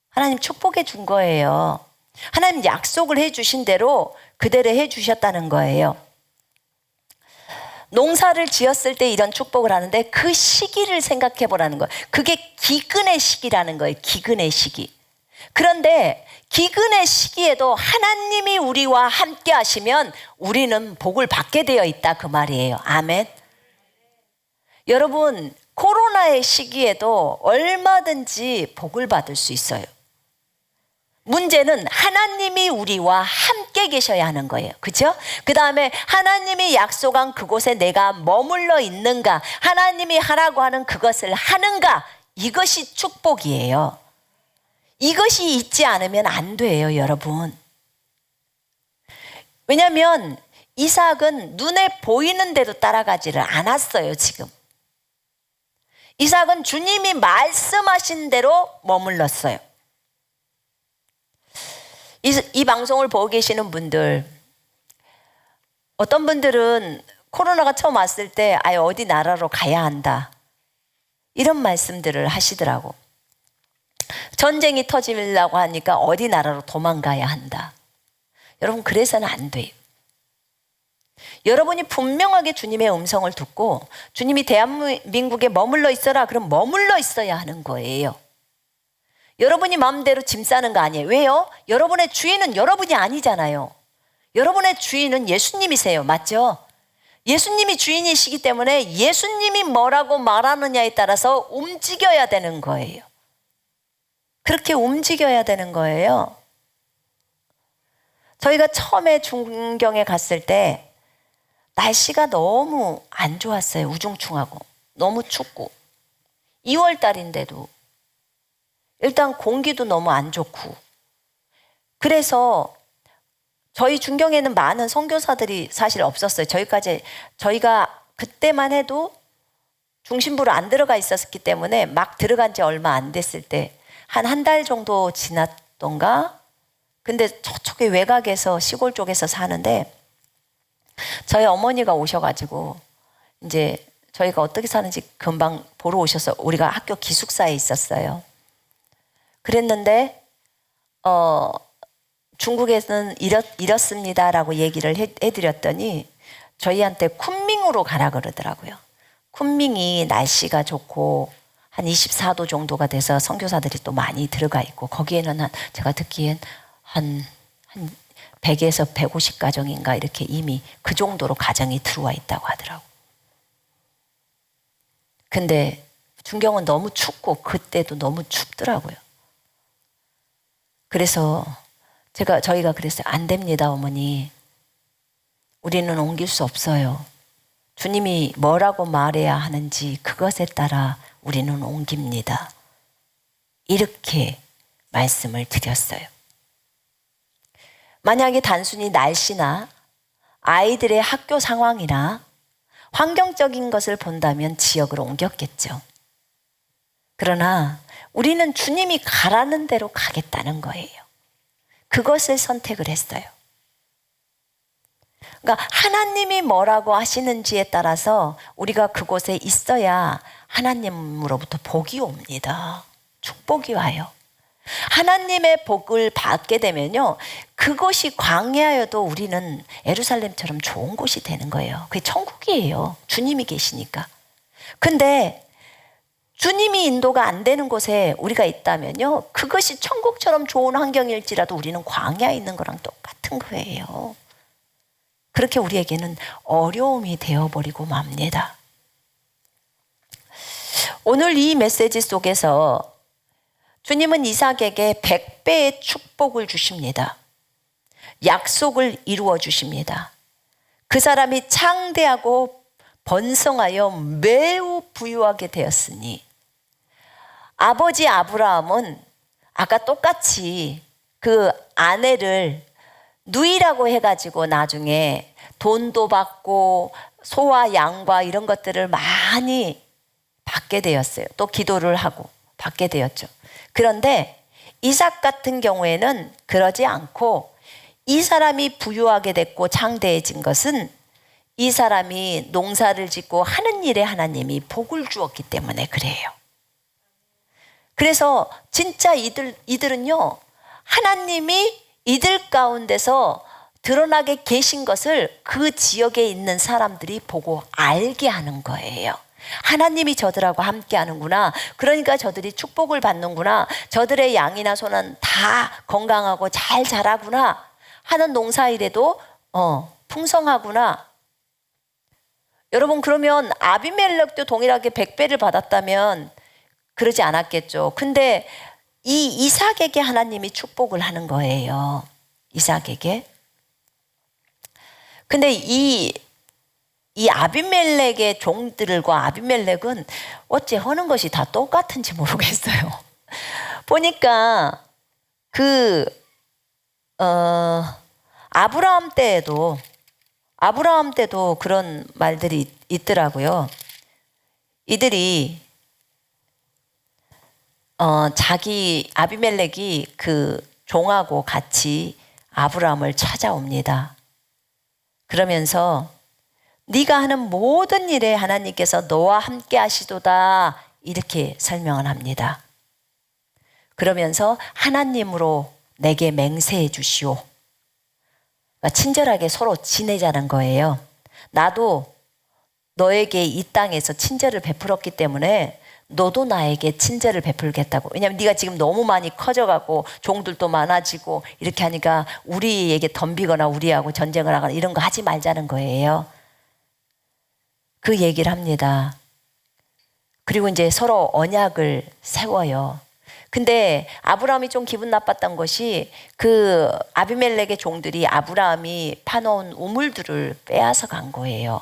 하나님 축복해 준 거예요. 하나님 약속을 해 주신 대로 그대로 해 주셨다는 거예요. 농사를 지었을 때 이런 축복을 하는데 그 시기를 생각해 보라는 거예요. 그게 기근의 시기라는 거예요. 기근의 시기. 그런데 기근의 시기에도 하나님이 우리와 함께 하시면 우리는 복을 받게 되어 있다, 그 말이에요. 아멘. 여러분, 코로나의 시기에도 얼마든지 복을 받을 수 있어요. 문제는 하나님이 우리와 함께 계셔야 하는 거예요. 그렇죠? 그 다음에 하나님이 약속한 그곳에 내가 머물러 있는가, 하나님이 하라고 하는 그것을 하는가, 이것이 축복이에요. 이것이 있지 않으면 안 돼요, 여러분. 왜냐하면 이삭은 눈에 보이는 대로 따라가지를 않았어요, 지금. 이삭은 주님이 말씀하신 대로 머물렀어요. 이 방송을 보고 계시는 분들, 어떤 분들은 코로나가 처음 왔을 때 어디 나라로 가야 한다, 이런 말씀들을 하시더라고. 전쟁이 터지려고 하니까 어디 나라로 도망가야 한다. 여러분, 그래서는 안 돼요. 여러분이 분명하게 주님의 음성을 듣고 주님이 대한민국에 머물러 있어라, 그럼 머물러 있어야 하는 거예요. 여러분이 마음대로 짐 싸는 거 아니에요. 왜요? 여러분의 주인은 여러분이 아니잖아요. 여러분의 주인은 예수님이세요. 맞죠? 예수님이 주인이시기 때문에 예수님이 뭐라고 말하느냐에 따라서 움직여야 되는 거예요. 그렇게 움직여야 되는 거예요. 저희가 처음에 중경에 갔을 때 날씨가 너무 안 좋았어요. 우중충하고 너무 춥고 2월 달인데도 일단 공기도 너무 안 좋고 그래서 저희 중경에는 많은 선교사들이 사실 없었어요. 저희가 그때만 해도 중심부로 안 들어가 있었기 때문에 막 들어간 지 얼마 안 됐을 때 한 달 정도 지났던가. 근데 저쪽에 외곽에서 시골 쪽에서 사는데 저희 어머니가 오셔가지고 이제 저희가 어떻게 사는지 금방 보러 오셔서 우리가 학교 기숙사에 있었어요. 그랬는데 중국에서는 이렇습니다라고 얘기를 해드렸더니 저희한테 쿤밍으로 가라 그러더라고요. 쿤밍이 날씨가 좋고 한 24도 정도가 돼서 선교사들이 또 많이 들어가 있고 거기에는 제가 듣기엔 한 100에서 150 가정인가 이렇게 이미 그 정도로 가정이 들어와 있다고 하더라고. 근데 중경은 너무 춥고 그때도 너무 춥더라고요. 그래서 저희가 그랬어요. 안 됩니다, 어머니. 우리는 옮길 수 없어요. 주님이 뭐라고 말해야 하는지 그것에 따라 우리는 옮깁니다. 이렇게 말씀을 드렸어요. 만약에 단순히 날씨나 아이들의 학교 상황이나 환경적인 것을 본다면 지역을 옮겼겠죠. 그러나 우리는 주님이 가라는 대로 가겠다는 거예요. 그것을 선택을 했어요. 그러니까 하나님이 뭐라고 하시는지에 따라서 우리가 그곳에 있어야 하나님으로부터 복이 옵니다. 축복이 와요. 하나님의 복을 받게 되면요, 그것이 광야여도 우리는 예루살렘처럼 좋은 곳이 되는 거예요. 그게 천국이에요. 주님이 계시니까. 근데 주님이 인도가 안 되는 곳에 우리가 있다면요, 그것이 천국처럼 좋은 환경일지라도 우리는 광야에 있는 거랑 똑같은 거예요. 그렇게 우리에게는 어려움이 되어버리고 맙니다. 오늘 이 메시지 속에서 주님은 이삭에게 100배의 축복을 주십니다. 약속을 이루어 주십니다. 그 사람이 창대하고 번성하여 매우 부유하게 되었으니, 아버지 아브라함은 아까 똑같이 그 아내를 누이라고 해가지고 나중에 돈도 받고 소와 양과 이런 것들을 많이 받게 되었어요. 또 기도를 하고 받게 되었죠. 그런데 이삭 같은 경우에는 그러지 않고, 이 사람이 부유하게 됐고 창대해진 것은 이 사람이 농사를 짓고 하는 일에 하나님이 복을 주었기 때문에 그래요. 그래서 진짜 이들은요, 하나님이 이들 가운데서 드러나게 계신 것을 그 지역에 있는 사람들이 보고 알게 하는 거예요. 하나님이 저들하고 함께 하는구나. 그러니까 저들이 축복을 받는구나. 저들의 양이나 소는 다 건강하고 잘 자라구나. 하는 농사일에도 풍성하구나. 여러분, 그러면 아비멜렉도 동일하게 100배를 받았다면 그러지 않았겠죠. 근데 이 이삭에게 하나님이 축복을 하는 거예요. 이삭에게. 근데 이 아비멜렉의 종들과 아비멜렉은 어째 하는 것이 다 똑같은지 모르겠어요. 보니까 아브라함 때도 그런 말들이 있더라고요. 이들이 아비멜렉이 그 종하고 같이 아브라함을 찾아옵니다. 그러면서 네가 하는 모든 일에 하나님께서 너와 함께 하시도다, 이렇게 설명을 합니다. 그러면서 하나님으로 내게 맹세해 주시오. 그러니까 친절하게 서로 지내자는 거예요. 나도 너에게 이 땅에서 친절을 베풀었기 때문에 너도 나에게 친절을 베풀겠다고. 왜냐하면 네가 지금 너무 많이 커져가고 종들도 많아지고 이렇게 하니까 우리에게 덤비거나 우리하고 전쟁을 하거나 이런 거 하지 말자는 거예요. 그 얘기를 합니다. 그리고 이제 서로 언약을 세워요. 근데 아브라함이 좀 기분 나빴던 것이 그 아비멜렉의 종들이 아브라함이 파놓은 우물들을 빼앗아 간 거예요.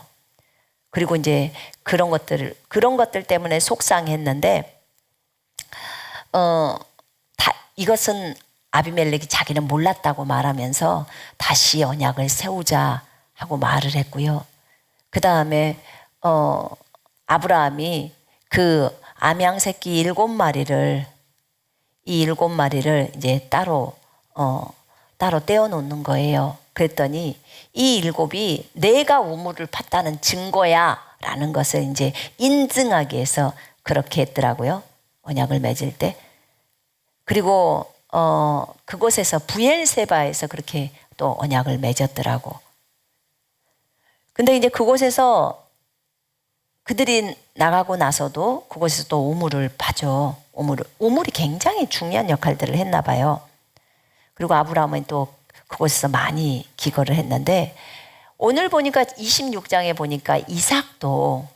그리고 이제 그런 것들 때문에 속상했는데, 이것은 아비멜렉이 자기는 몰랐다고 말하면서 다시 언약을 세우자 하고 말을 했고요. 그 다음에 아브라함이 그 암양 새끼 7마리를 이제 따로 떼어 놓는 거예요. 그랬더니 이 7이 내가 우물을 팠다는 증거야 라는 것을 이제 인증하기 위해서 그렇게 했더라고요. 언약을 맺을 때. 그리고 그곳에서 부엘세바에서 그렇게 또 언약을 맺었더라고. 근데 이제 그곳에서 그들이 나가고 나서도 그곳에서 또 우물을 파죠. 우물이 굉장히 중요한 역할들을 했나 봐요. 그리고 아브라함은 또 그곳에서 많이 기거를 했는데, 오늘 보니까 26장에 보니까 이삭도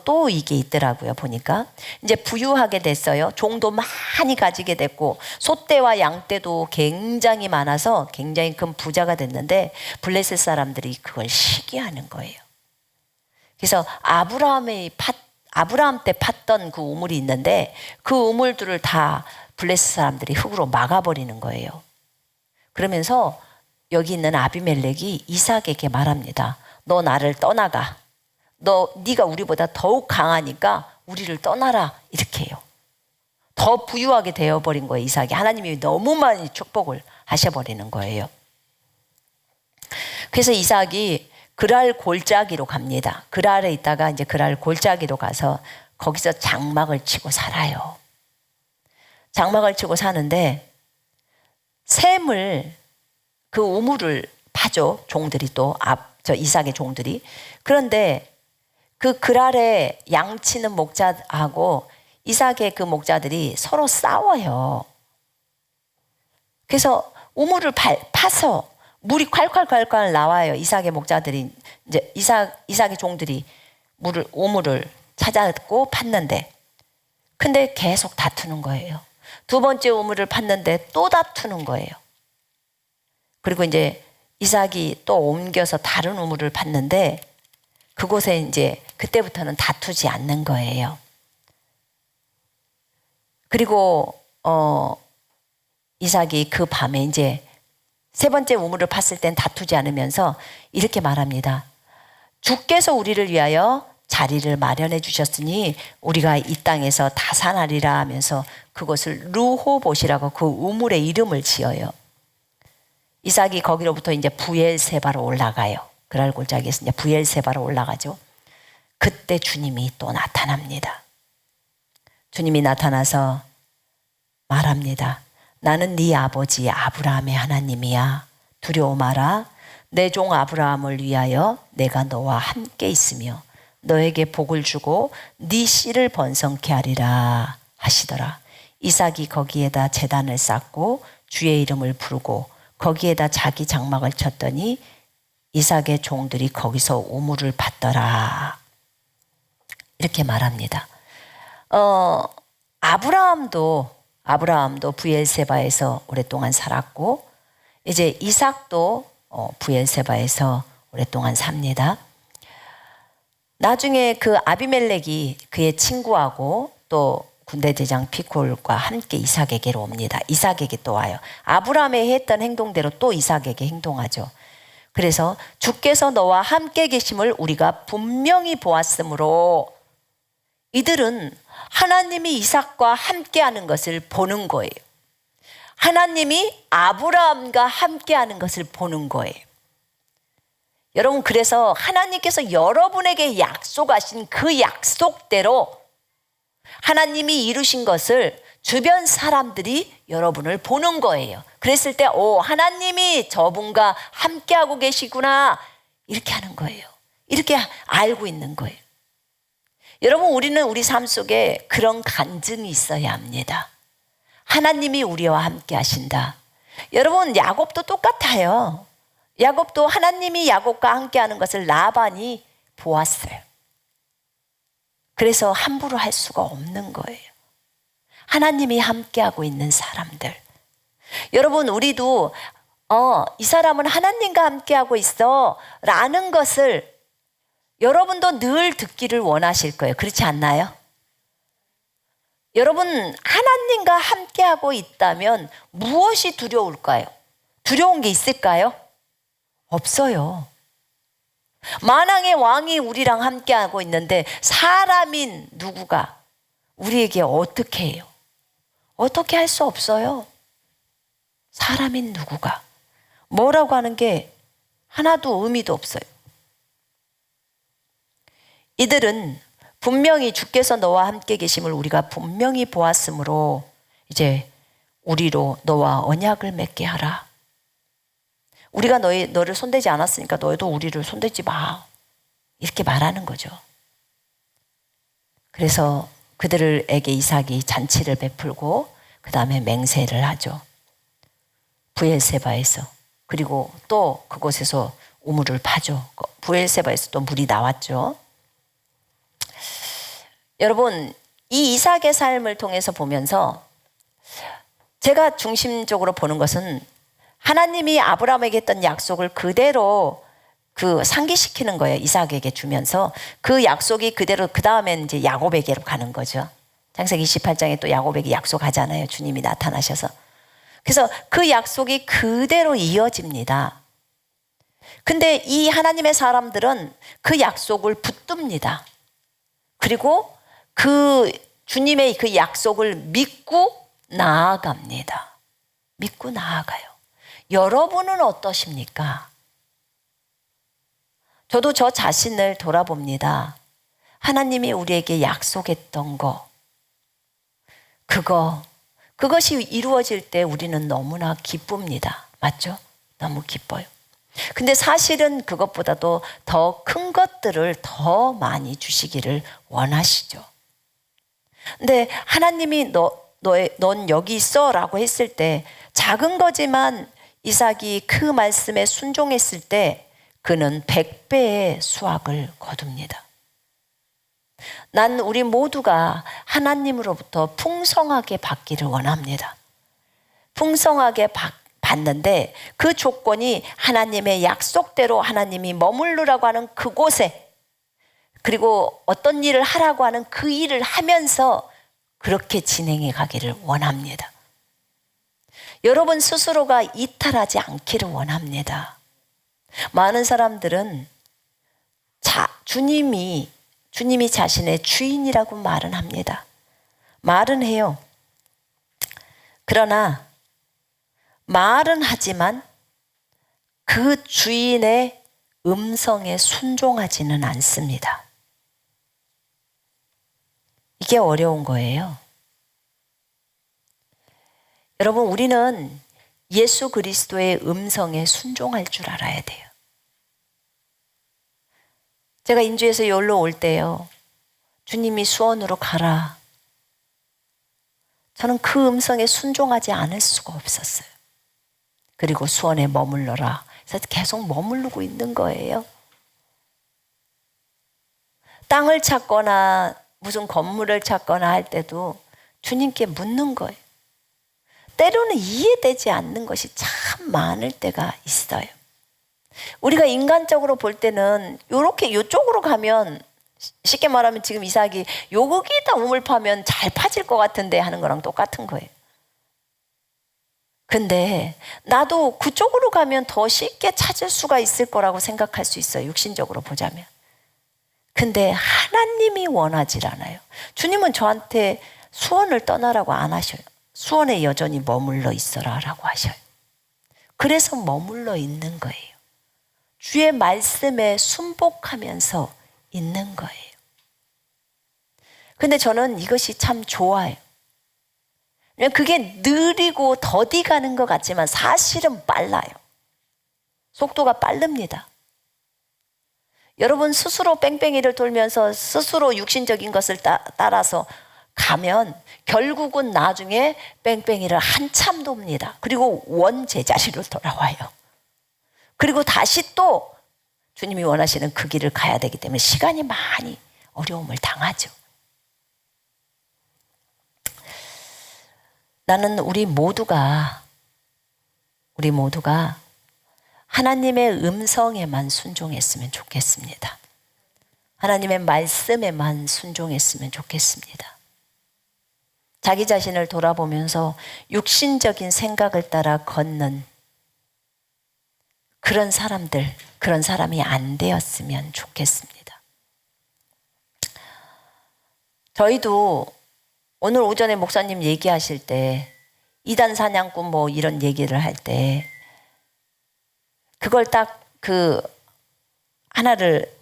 또 이게 있더라고요. 보니까 이제 부유하게 됐어요. 종도 많이 가지게 됐고 소떼와 양떼도 굉장히 많아서 굉장히 큰 부자가 됐는데, 블레셋 사람들이 그걸 시기하는 거예요. 그래서 아브라함 때 팠던 그 우물이 있는데 그 우물들을 다 블레셋 사람들이 흙으로 막아버리는 거예요. 그러면서 여기 있는 아비멜렉이 이삭에게 말합니다. 너 나를 떠나가. 네가 우리보다 더욱 강하니까 우리를 떠나라. 이렇게 해요. 더 부유하게 되어버린 거예요. 이삭이. 하나님이 너무 많이 축복을 하셔버리는 거예요. 그래서 이삭이 그랄 골짜기로 갑니다. 그랄에 있다가 이제 그랄 골짜기로 가서 거기서 장막을 치고 살아요. 장막을 치고 사는데 샘을, 그 우물을 파죠. 종들이 또 이삭의 종들이. 그런데 그 그랄에 양치는 목자하고 이삭의 그 목자들이 서로 싸워요. 그래서 우물을 파서 물이 콸콸콸콸 나와요. 이삭의 목자들이, 이제 이삭의 종들이 우물을 찾았고 팠는데, 근데 계속 다투는 거예요. 두 번째 우물을 팠는데 또 다투는 거예요. 그리고 이제 이삭이 또 옮겨서 다른 우물을 팠는데 그곳에 이제 그때부터는 다투지 않는 거예요. 그리고 이삭이 그 밤에 이제 세 번째 우물을 팠을 땐 다투지 않으면서 이렇게 말합니다. 주께서 우리를 위하여 자리를 마련해 주셨으니 우리가 이 땅에서 다산하리라 하면서 그것을 르호봇이라고 그 우물의 이름을 지어요. 이삭이 거기로부터 이제 부엘세바로 올라가요. 그랄 골짜기에서 이제 부엘세바로 올라가죠. 그때 주님이 또 나타납니다. 주님이 나타나서 말합니다. 나는 네 아버지 아브라함의 하나님이야. 두려워 마라. 내 종 아브라함을 위하여 내가 너와 함께 있으며 너에게 복을 주고 네 씨를 번성케 하리라 하시더라. 이삭이 거기에다 제단을 쌓고 주의 이름을 부르고 거기에다 자기 장막을 쳤더니 이삭의 종들이 거기서 우물을 팠더라. 이렇게 말합니다. 아브라함도 부엘세바에서 오랫동안 살았고 이제 이삭도 부엘세바에서 오랫동안 삽니다. 나중에 그 아비멜렉이 그의 친구하고 또 군대대장 피콜과 함께 이삭에게로 옵니다. 이삭에게 또 와요. 아브라함이 했던 행동대로 또 이삭에게 행동하죠. 그래서 주께서 너와 함께 계심을 우리가 분명히 보았으므로 이들은 하나님이 이삭과 함께하는 것을 보는 거예요. 하나님이 아브라함과 함께하는 것을 보는 거예요. 여러분, 그래서 하나님께서 여러분에게 약속하신 그 약속대로 하나님이 이루신 것을 주변 사람들이 여러분을 보는 거예요. 그랬을 때 하나님이 저분과 함께하고 계시구나 이렇게 하는 거예요. 이렇게 알고 있는 거예요. 여러분, 우리는 우리 삶 속에 그런 간증이 있어야 합니다. 하나님이 우리와 함께 하신다. 여러분, 야곱도 똑같아요. 야곱도 하나님이 야곱과 함께하는 것을 라반이 보았어요. 그래서 함부로 할 수가 없는 거예요. 하나님이 함께하고 있는 사람들. 여러분, 우리도 이 사람은 하나님과 함께하고 있어 라는 것을 여러분도 늘 듣기를 원하실 거예요. 그렇지 않나요? 여러분, 하나님과 함께하고 있다면 무엇이 두려울까요? 두려운 게 있을까요? 없어요. 만왕의 왕이 우리랑 함께하고 있는데 사람인 누구가 우리에게 어떻게 해요? 어떻게 할 수 없어요. 사람인 누구가 뭐라고 하는 게 하나도 의미도 없어요. 이들은 분명히 주께서 너와 함께 계심을 우리가 분명히 보았으므로 이제 우리로 너와 언약을 맺게 하라. 우리가 너를 손대지 않았으니까 너희도 우리를 손대지 마. 이렇게 말하는 거죠. 그래서 그들에게 이삭이 잔치를 베풀고 그 다음에 맹세를 하죠. 브엘세바에서. 그리고 또 그곳에서 우물을 파죠. 브엘세바에서 또 물이 나왔죠. 여러분, 이 이삭의 삶을 통해서 보면서 제가 중심적으로 보는 것은 하나님이 아브라함에게 했던 약속을 그대로 상기시키는 거예요. 이삭에게 주면서 그 약속이 그대로 그 다음엔 이제 야곱에게로 가는 거죠. 창세기 28장에 또 야곱에게 약속하잖아요. 주님이 나타나셔서. 그래서 그 약속이 그대로 이어집니다. 근데 이 하나님의 사람들은 그 약속을 붙듭니다. 그리고 그 주님의 그 약속을 믿고 나아갑니다. 믿고 나아가요. 여러분은 어떠십니까? 저도 저 자신을 돌아봅니다. 하나님이 우리에게 약속했던 그것이 이루어질 때 우리는 너무나 기쁩니다. 맞죠? 너무 기뻐요. 근데 사실은 그것보다도 더 큰 것들을 더 많이 주시기를 원하시죠. 근데 하나님이 넌 여기 있어 라고 했을 때 작은 거지만 이삭이 그 말씀에 순종했을 때 그는 100배의 수확을 거둡니다. 난 우리 모두가 하나님으로부터 풍성하게 받기를 원합니다. 풍성하게 받는데 그 조건이 하나님의 약속대로 하나님이 머무르라고 하는 그곳에, 그리고 어떤 일을 하라고 하는 그 일을 하면서 그렇게 진행해 가기를 원합니다. 여러분 스스로가 이탈하지 않기를 원합니다. 많은 사람들은 주님이 자신의 주인이라고 말은 합니다. 말은 해요. 그러나 말은 하지만 그 주인의 음성에 순종하지는 않습니다. 이게 어려운 거예요. 여러분, 우리는 예수 그리스도의 음성에 순종할 줄 알아야 돼요. 제가 인주에서 여기로 올 때요, 주님이 수원으로 가라. 저는 그 음성에 순종하지 않을 수가 없었어요. 그리고 수원에 머물러라. 그래서 계속 머무르고 있는 거예요. 땅을 찾거나 무슨 건물을 찾거나 할 때도 주님께 묻는 거예요. 때로는 이해되지 않는 것이 참 많을 때가 있어요. 우리가 인간적으로 볼 때는 이쪽으로 가면, 쉽게 말하면 지금 이삭이 여기다 우물 파면 잘 파질 것 같은데 하는 거랑 똑같은 거예요. 근데 나도 그쪽으로 가면 더 쉽게 찾을 수가 있을 거라고 생각할 수 있어요. 육신적으로 보자면. 근데 하나님이 원하질 않아요. 주님은 저한테 수원을 떠나라고 안 하셔요. 수원에 여전히 머물러 있어라 라고 하셔요. 그래서 머물러 있는 거예요. 주의 말씀에 순복하면서 있는 거예요. 근데 저는 이것이 참 좋아요. 그게 느리고 더디 가는 것 같지만 사실은 빨라요. 속도가 빠릅니다. 여러분 스스로 뺑뺑이를 돌면서 스스로 육신적인 것을 따라서 가면 결국은 나중에 뺑뺑이를 한참 돕니다. 그리고 원 제자리로 돌아와요. 그리고 다시 또 주님이 원하시는 그 길을 가야 되기 때문에 시간이 많이 어려움을 당하죠. 나는 우리 모두가 하나님의 음성에만 순종했으면 좋겠습니다. 하나님의 말씀에만 순종했으면 좋겠습니다. 자기 자신을 돌아보면서 육신적인 생각을 따라 걷는 그런 사람이 안 되었으면 좋겠습니다. 저희도 오늘 오전에 목사님 얘기하실 때 이단 사냥꾼 뭐 이런 얘기를 할 때 그걸 딱 그 하나를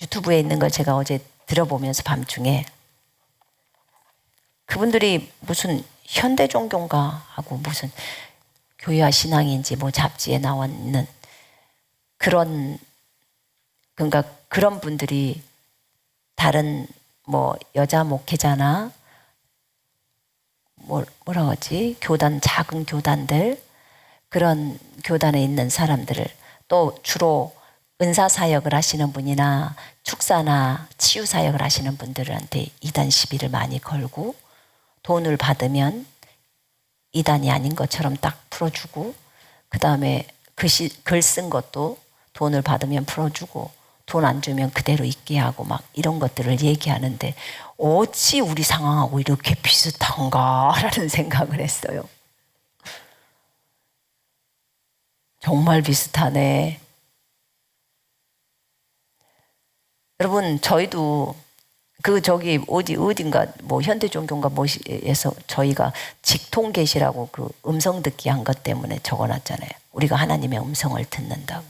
유튜브에 있는 걸 제가 어제 들어보면서 밤중에 그분들이 무슨 현대 종교인가 하고 무슨 교회와 신앙인지 뭐 잡지에 나와 있는 그런 분들이 다른 뭐 여자 목회자나 뭐라고 하지? 작은 교단들, 그런 교단에 있는 사람들을 또 주로 은사 사역을 하시는 분이나 축사나 치유 사역을 하시는 분들한테 이단 시비를 많이 걸고 돈을 받으면 이단이 아닌 것처럼 딱 풀어주고 그 다음에 글 쓴 것도 돈을 받으면 풀어주고 돈 안 주면 그대로 있게 하고 막 이런 것들을 얘기하는데 어찌 우리 상황하고 이렇게 비슷한가라는 생각을 했어요. 정말 비슷하네. 여러분, 저희도 어딘가 뭐 현대 종교인가 뭐에서 저희가 직통 계시라고 그 음성 듣기 한 것 때문에 적어놨잖아요. 우리가 하나님의 음성을 듣는다고.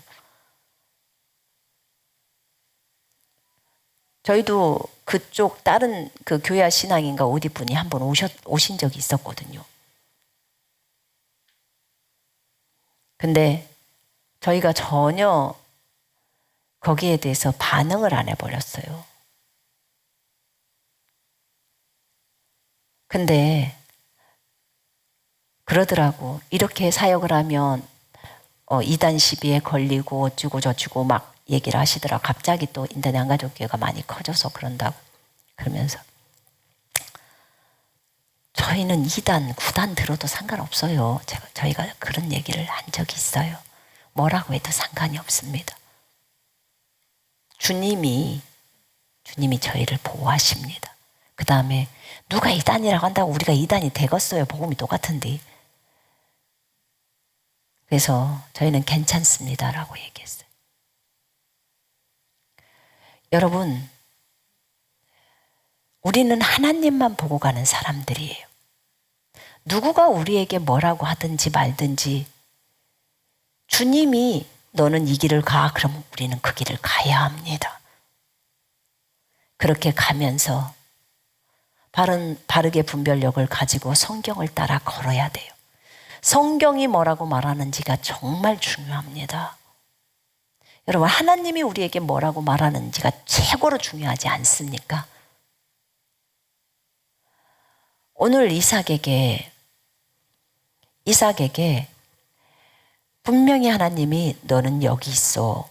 저희도 그쪽 다른 그 교회와 신앙인가 어디 분이 한번 오신 적이 있었거든요. 근데 저희가 전혀 거기에 대해서 반응을 안 해버렸어요. 근데 그러더라고. 이렇게 사역을 하면 이단 시비에 걸리고 어쩌고 저쩌고 막 얘기를 하시더라. 갑자기 또 인터넷 한가족교회가 많이 커져서 그런다고 그러면서 저희는 2단, 9단 들어도 상관없어요. 저희가 그런 얘기를 한 적이 있어요. 뭐라고 해도 상관이 없습니다. 주님이 저희를 보호하십니다. 그 다음에 누가 2단이라고 한다고 우리가 2단이 되겠어요. 복음이 똑같은데. 그래서 저희는 괜찮습니다라고 얘기했어요. 여러분, 우리는 하나님만 보고 가는 사람들이에요. 누구가 우리에게 뭐라고 하든지 말든지 주님이 너는 이 길을 가. 그러면 우리는 그 길을 가야 합니다. 그렇게 가면서 바르게 분별력을 가지고 성경을 따라 걸어야 돼요. 성경이 뭐라고 말하는지가 정말 중요합니다. 여러분, 하나님이 우리에게 뭐라고 말하는지가 최고로 중요하지 않습니까? 오늘 이삭에게 분명히 하나님이 너는 여기 있어.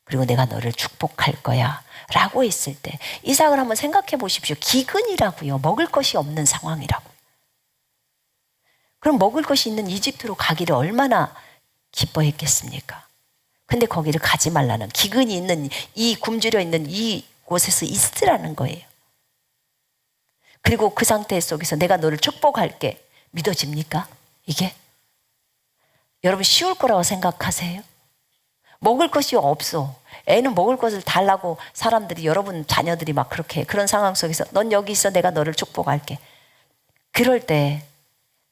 그리고 내가 너를 축복할 거야. 라고 했을 때 이삭을 한번 생각해 보십시오. 기근이라고요. 먹을 것이 없는 상황이라고. 그럼 먹을 것이 있는 이집트로 가기를 얼마나 기뻐했겠습니까? 근데 거기를 가지 말라는, 기근이 있는 이 굶주려 있는 이 곳에서 있으라는 거예요. 그리고 그 상태 속에서 내가 너를 축복할게. 믿어집니까? 이게? 여러분, 쉬울 거라고 생각하세요? 먹을 것이 없어. 애는 먹을 것을 달라고 사람들이, 여러분 자녀들이 막 그렇게, 그런 상황 속에서 넌 여기 있어. 내가 너를 축복할게. 그럴 때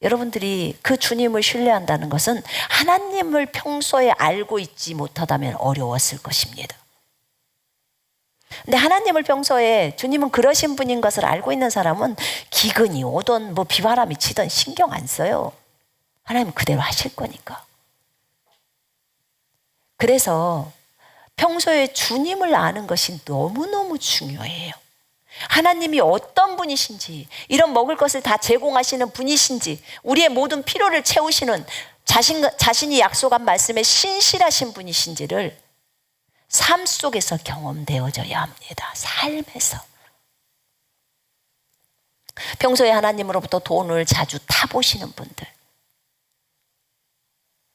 여러분들이 그 주님을 신뢰한다는 것은 하나님을 평소에 알고 있지 못하다면 어려웠을 것입니다. 근데 하나님을 평소에 주님은 그러신 분인 것을 알고 있는 사람은 기근이 오든 뭐 비바람이 치든 신경 안 써요. 하나님은 그대로 하실 거니까. 그래서 평소에 주님을 아는 것이 너무너무 중요해요. 하나님이 어떤 분이신지, 이런 먹을 것을 다 제공하시는 분이신지, 우리의 모든 필요를 채우시는 자신이 약속한 말씀에 신실하신 분이신지를 삶 속에서 경험되어져야 합니다. 삶에서. 평소에 하나님으로부터 돈을 자주 타보시는 분들,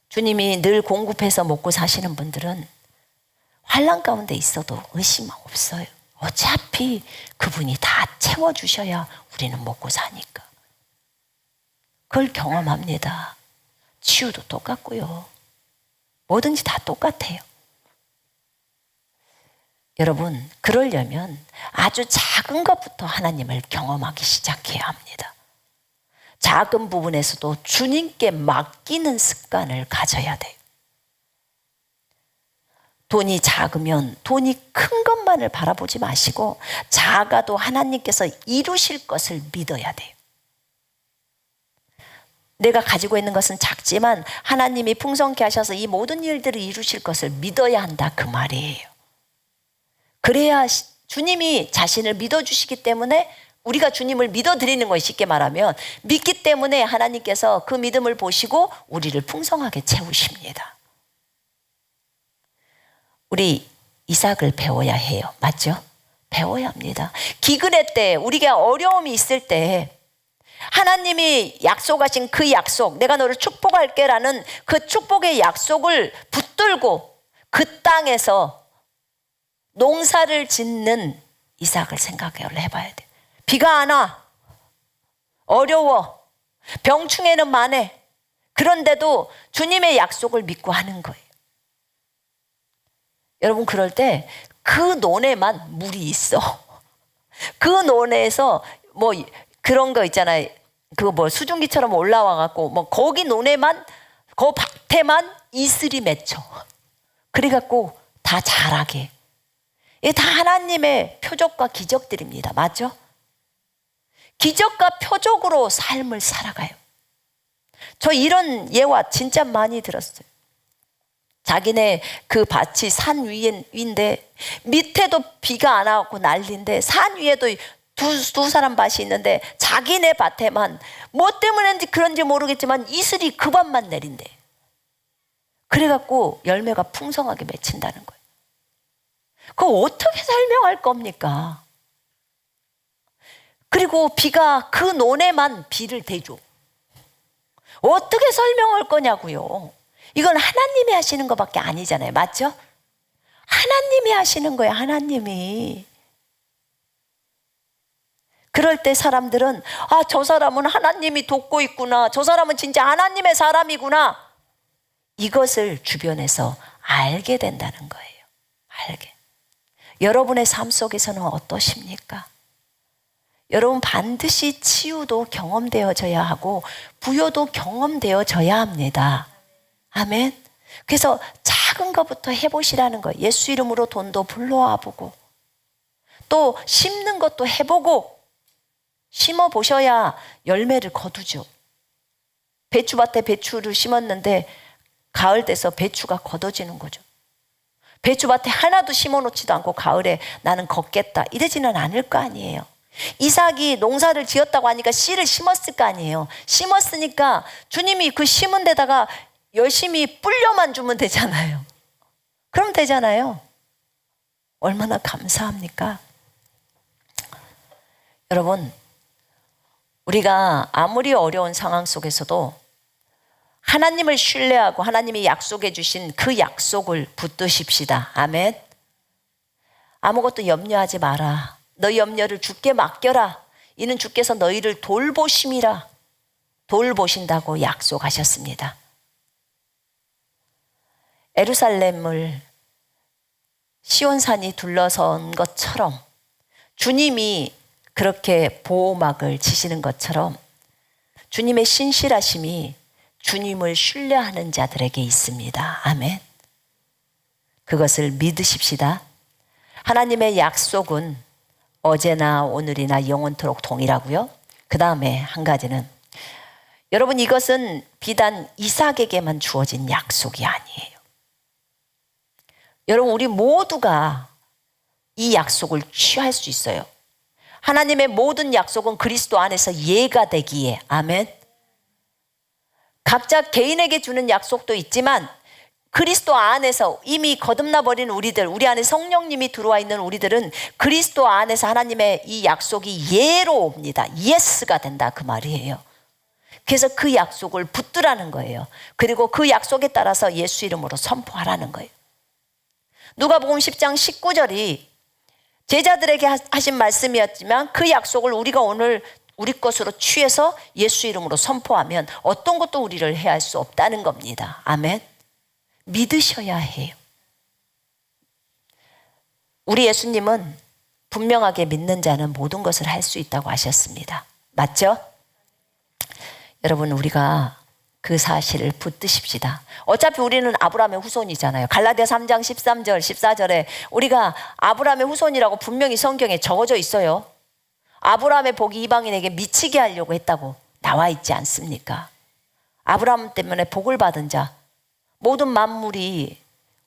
주님이 늘 공급해서 먹고 사시는 분들은 환난 가운데 있어도 의심 없어요. 어차피 그분이 다 채워주셔야 우리는 먹고 사니까. 그걸 경험합니다. 치유도 똑같고요. 뭐든지 다 똑같아요. 여러분, 그러려면 아주 작은 것부터 하나님을 경험하기 시작해야 합니다. 작은 부분에서도 주님께 맡기는 습관을 가져야 돼요. 돈이 작으면 돈이 큰 것만을 바라보지 마시고 작아도 하나님께서 이루실 것을 믿어야 돼요. 내가 가지고 있는 것은 작지만 하나님이 풍성케 하셔서 이 모든 일들을 이루실 것을 믿어야 한다, 그 말이에요. 그래야 주님이 자신을 믿어주시기 때문에 우리가 주님을 믿어드리는 것이, 쉽게 말하면 믿기 때문에 하나님께서 그 믿음을 보시고 우리를 풍성하게 채우십니다. 우리 이삭을 배워야 해요. 맞죠? 배워야 합니다. 기근의 때, 우리가 어려움이 있을 때 하나님이 약속하신 그 약속, 내가 너를 축복할게라는 그 축복의 약속을 붙들고 그 땅에서 농사를 짓는 이삭을 생각을 해봐야 돼. 비가 안 와, 어려워, 병충해는 많네. 그런데도 주님의 약속을 믿고 하는 거예요. 여러분, 그럴 때 그 논에만 물이 있어. 그 논에서 뭐 그런 거 있잖아요. 그거 뭐 수증기처럼 올라와 갖고 뭐 거기 논에만, 그 밭에만 이슬이 맺혀. 그래 갖고 다 자라게. 이게 다 하나님의 표적과 기적들입니다. 맞죠? 기적과 표적으로 삶을 살아가요. 저 이런 예화 진짜 많이 들었어요. 자기네 그 밭이 산 위인데 밑에도 비가 안 와갖고 난리인데 산 위에도 두 사람 밭이 있는데 자기네 밭에만 뭐 때문인지 그런지 모르겠지만 이슬이 그 밭만 내린대. 그래갖고 열매가 풍성하게 맺힌다는 거예요. 그거 어떻게 설명할 겁니까? 그리고 비가 그 논에만 비를 대줘. 어떻게 설명할 거냐고요. 이건 하나님이 하시는 것밖에 아니잖아요. 맞죠? 하나님이 하시는 거예요. 하나님이. 그럴 때 사람들은 저 사람은 하나님이 돕고 있구나. 저 사람은 진짜 하나님의 사람이구나. 이것을 주변에서 알게 된다는 거예요. 알게. 여러분의 삶 속에서는 어떠십니까? 여러분, 반드시 치유도 경험되어져야 하고 부여도 경험되어져야 합니다. 아멘. 그래서 작은 것부터 해보시라는 거예요. 예수 이름으로 돈도 불러와 보고 또 심는 것도 해보고 심어보셔야 열매를 거두죠. 배추밭에 배추를 심었는데 가을 돼서 배추가 걷어지는 거죠. 배추밭에 하나도 심어놓지도 않고 가을에 나는 걷겠다 이러지는 않을 거 아니에요. 이삭이 농사를 지었다고 하니까 씨를 심었을 거 아니에요. 심었으니까 주님이 그 심은 데다가 열심히 뿌려만 주면 되잖아요. 그럼 되잖아요. 얼마나 감사합니까? 여러분, 우리가 아무리 어려운 상황 속에서도 하나님을 신뢰하고 하나님이 약속해 주신 그 약속을 붙드십시다. 아멘. 아무것도 염려하지 마라. 너희 염려를 주께 맡겨라. 이는 주께서 너희를 돌보심이라. 돌보신다고 약속하셨습니다. 예루살렘을 시온산이 둘러선 것처럼 주님이 그렇게 보호막을 치시는 것처럼 주님의 신실하심이 주님을 신뢰하는 자들에게 있습니다. 아멘. 그것을 믿으십시다. 하나님의 약속은 어제나 오늘이나 영원토록 동일하고요. 그 다음에 한 가지는 여러분, 이것은 비단 이삭에게만 주어진 약속이 아니에요. 여러분, 우리 모두가 이 약속을 취할 수 있어요. 하나님의 모든 약속은 그리스도 안에서 예가 되기에. 아멘. 각자 개인에게 주는 약속도 있지만 그리스도 안에서 이미 거듭나 버린 우리들, 우리 안에 성령님이 들어와 있는 우리들은 그리스도 안에서 하나님의 이 약속이 예로 옵니다. 예스가 된다 그 말이에요. 그래서 그 약속을 붙들라는 거예요. 그리고 그 약속에 따라서 예수 이름으로 선포하라는 거예요. 누가복음 10장 19절이 제자들에게 하신 말씀이었지만 그 약속을 우리가 오늘 우리 것으로 취해서 예수 이름으로 선포하면 어떤 것도 우리를 해할 수 없다는 겁니다. 아멘. 믿으셔야 해요. 우리 예수님은 분명하게 믿는 자는 모든 것을 할 수 있다고 하셨습니다. 맞죠? 여러분, 우리가 그 사실을 붙드십시다. 어차피 우리는 아브라함의 후손이잖아요. 갈라디아 3장 13절 14절에 우리가 아브라함의 후손이라고 분명히 성경에 적어져 있어요. 아브라함의 복이 이방인에게 미치게 하려고 했다고 나와 있지 않습니까? 아브라함 때문에 복을 받은 자, 모든 만물이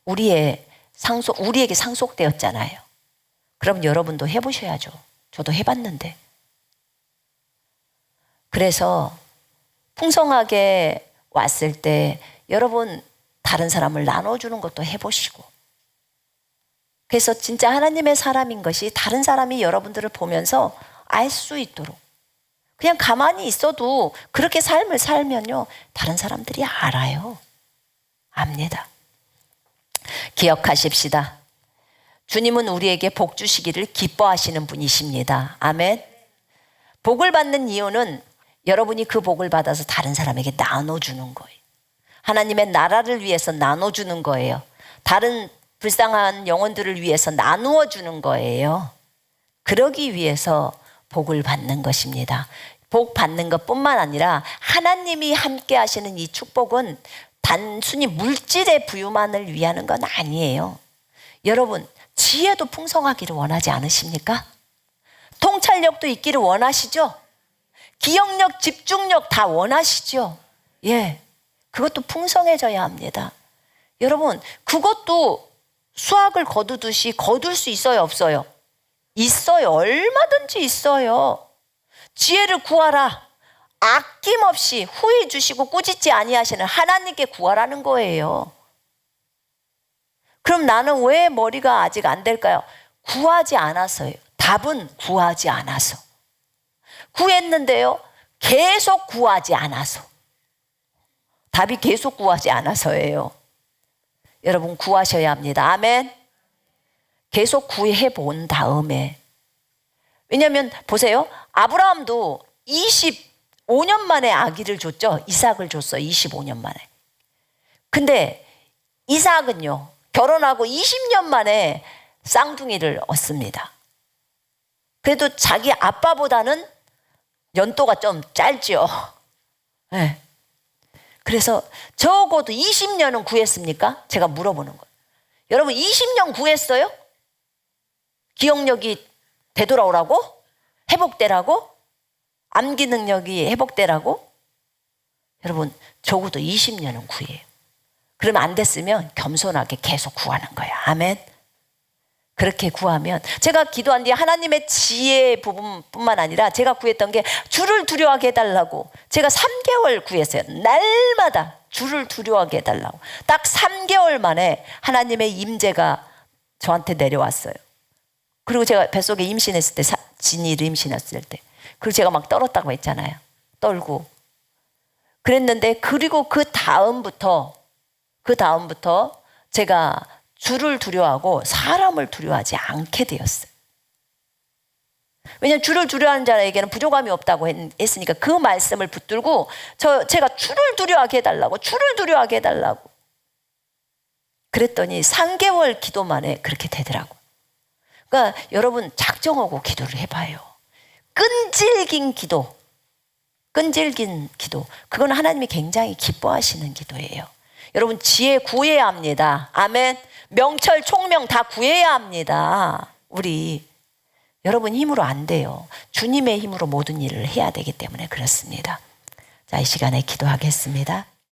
우리에게 상속되었잖아요. 그럼 여러분도 해보셔야죠. 저도 해봤는데. 그래서 풍성하게 왔을 때 여러분 다른 사람을 나눠주는 것도 해보시고, 그래서 진짜 하나님의 사람인 것이 다른 사람이 여러분들을 보면서 알 수 있도록, 그냥 가만히 있어도 그렇게 삶을 살면요 다른 사람들이 알아요. 압니다. 기억하십시다. 주님은 우리에게 복 주시기를 기뻐하시는 분이십니다. 아멘. 복을 받는 이유는 여러분이 그 복을 받아서 다른 사람에게 나눠주는 거예요. 하나님의 나라를 위해서 나눠주는 거예요. 다른 불쌍한 영혼들을 위해서 나누어 주는 거예요. 그러기 위해서 복을 받는 것입니다. 복 받는 것뿐만 아니라 하나님이 함께 하시는 이 축복은 단순히 물질의 부유만을 위하는 건 아니에요. 여러분, 지혜도 풍성하기를 원하지 않으십니까? 통찰력도 있기를 원하시죠? 기억력, 집중력 다 원하시죠? 예, 그것도 풍성해져야 합니다. 여러분, 그것도 수학을 거두듯이 거둘 수 있어요, 없어요? 있어요. 얼마든지 있어요. 지혜를 구하라. 아낌없이 후히 주시고 꾸짖지 아니하시는 하나님께 구하라는 거예요. 그럼 나는 왜 머리가 아직 안 될까요? 구하지 않아서요. 답은 구하지 않아서. 구했는데요, 계속 구하지 않아서. 답이 계속 구하지 않아서예요. 여러분, 구하셔야 합니다. 아멘. 계속 구해 본 다음에. 왜냐하면 보세요, 아브라함도 25년 만에 아기를 줬죠. 이삭을 줬어요. 25년 만에. 근데 이삭은요, 결혼하고 20년 만에 쌍둥이를 얻습니다. 그래도 자기 아빠보다는 연도가 좀 짧죠. 네. 그래서 적어도 20년은 구했습니까? 제가 물어보는 거예요. 여러분, 20년 구했어요? 기억력이 되돌아오라고? 회복되라고? 암기 능력이 회복되라고? 여러분, 적어도 20년은 구해요. 그러면 안 됐으면 겸손하게 계속 구하는 거예요. 아멘. 그렇게 구하면, 제가 기도한 뒤에 하나님의 지혜 부분뿐만 아니라 제가 구했던 게 주를 두려워하게 해달라고. 제가 3개월 구했어요. 날마다 주를 두려워하게 해달라고. 딱 3개월 만에 하나님의 임재가 저한테 내려왔어요. 그리고 제가 뱃속에 임신했을 때, 진이를 임신했을 때, 그리고 제가 막 떨었다고 했잖아요. 떨고 그랬는데, 그리고 그 다음부터 제가 주를 두려워하고 사람을 두려워하지 않게 되었어요. 왜냐하면 주를 두려워하는 자에게는 부족함이 없다고 했으니까 그 말씀을 붙들고 제가 주를 두려워하게 해달라고, 주를 두려워하게 해달라고 그랬더니 3개월 기도 만에 그렇게 되더라고요. 그러니까 여러분, 작정하고 기도를 해봐요. 끈질긴 기도, 그건 하나님이 굉장히 기뻐하시는 기도예요. 여러분, 지혜 구해야 합니다. 아멘. 명철, 총명 다 구해야 합니다. 여러분 힘으로 안 돼요. 주님의 힘으로 모든 일을 해야 되기 때문에 그렇습니다. 자, 이 시간에 기도하겠습니다.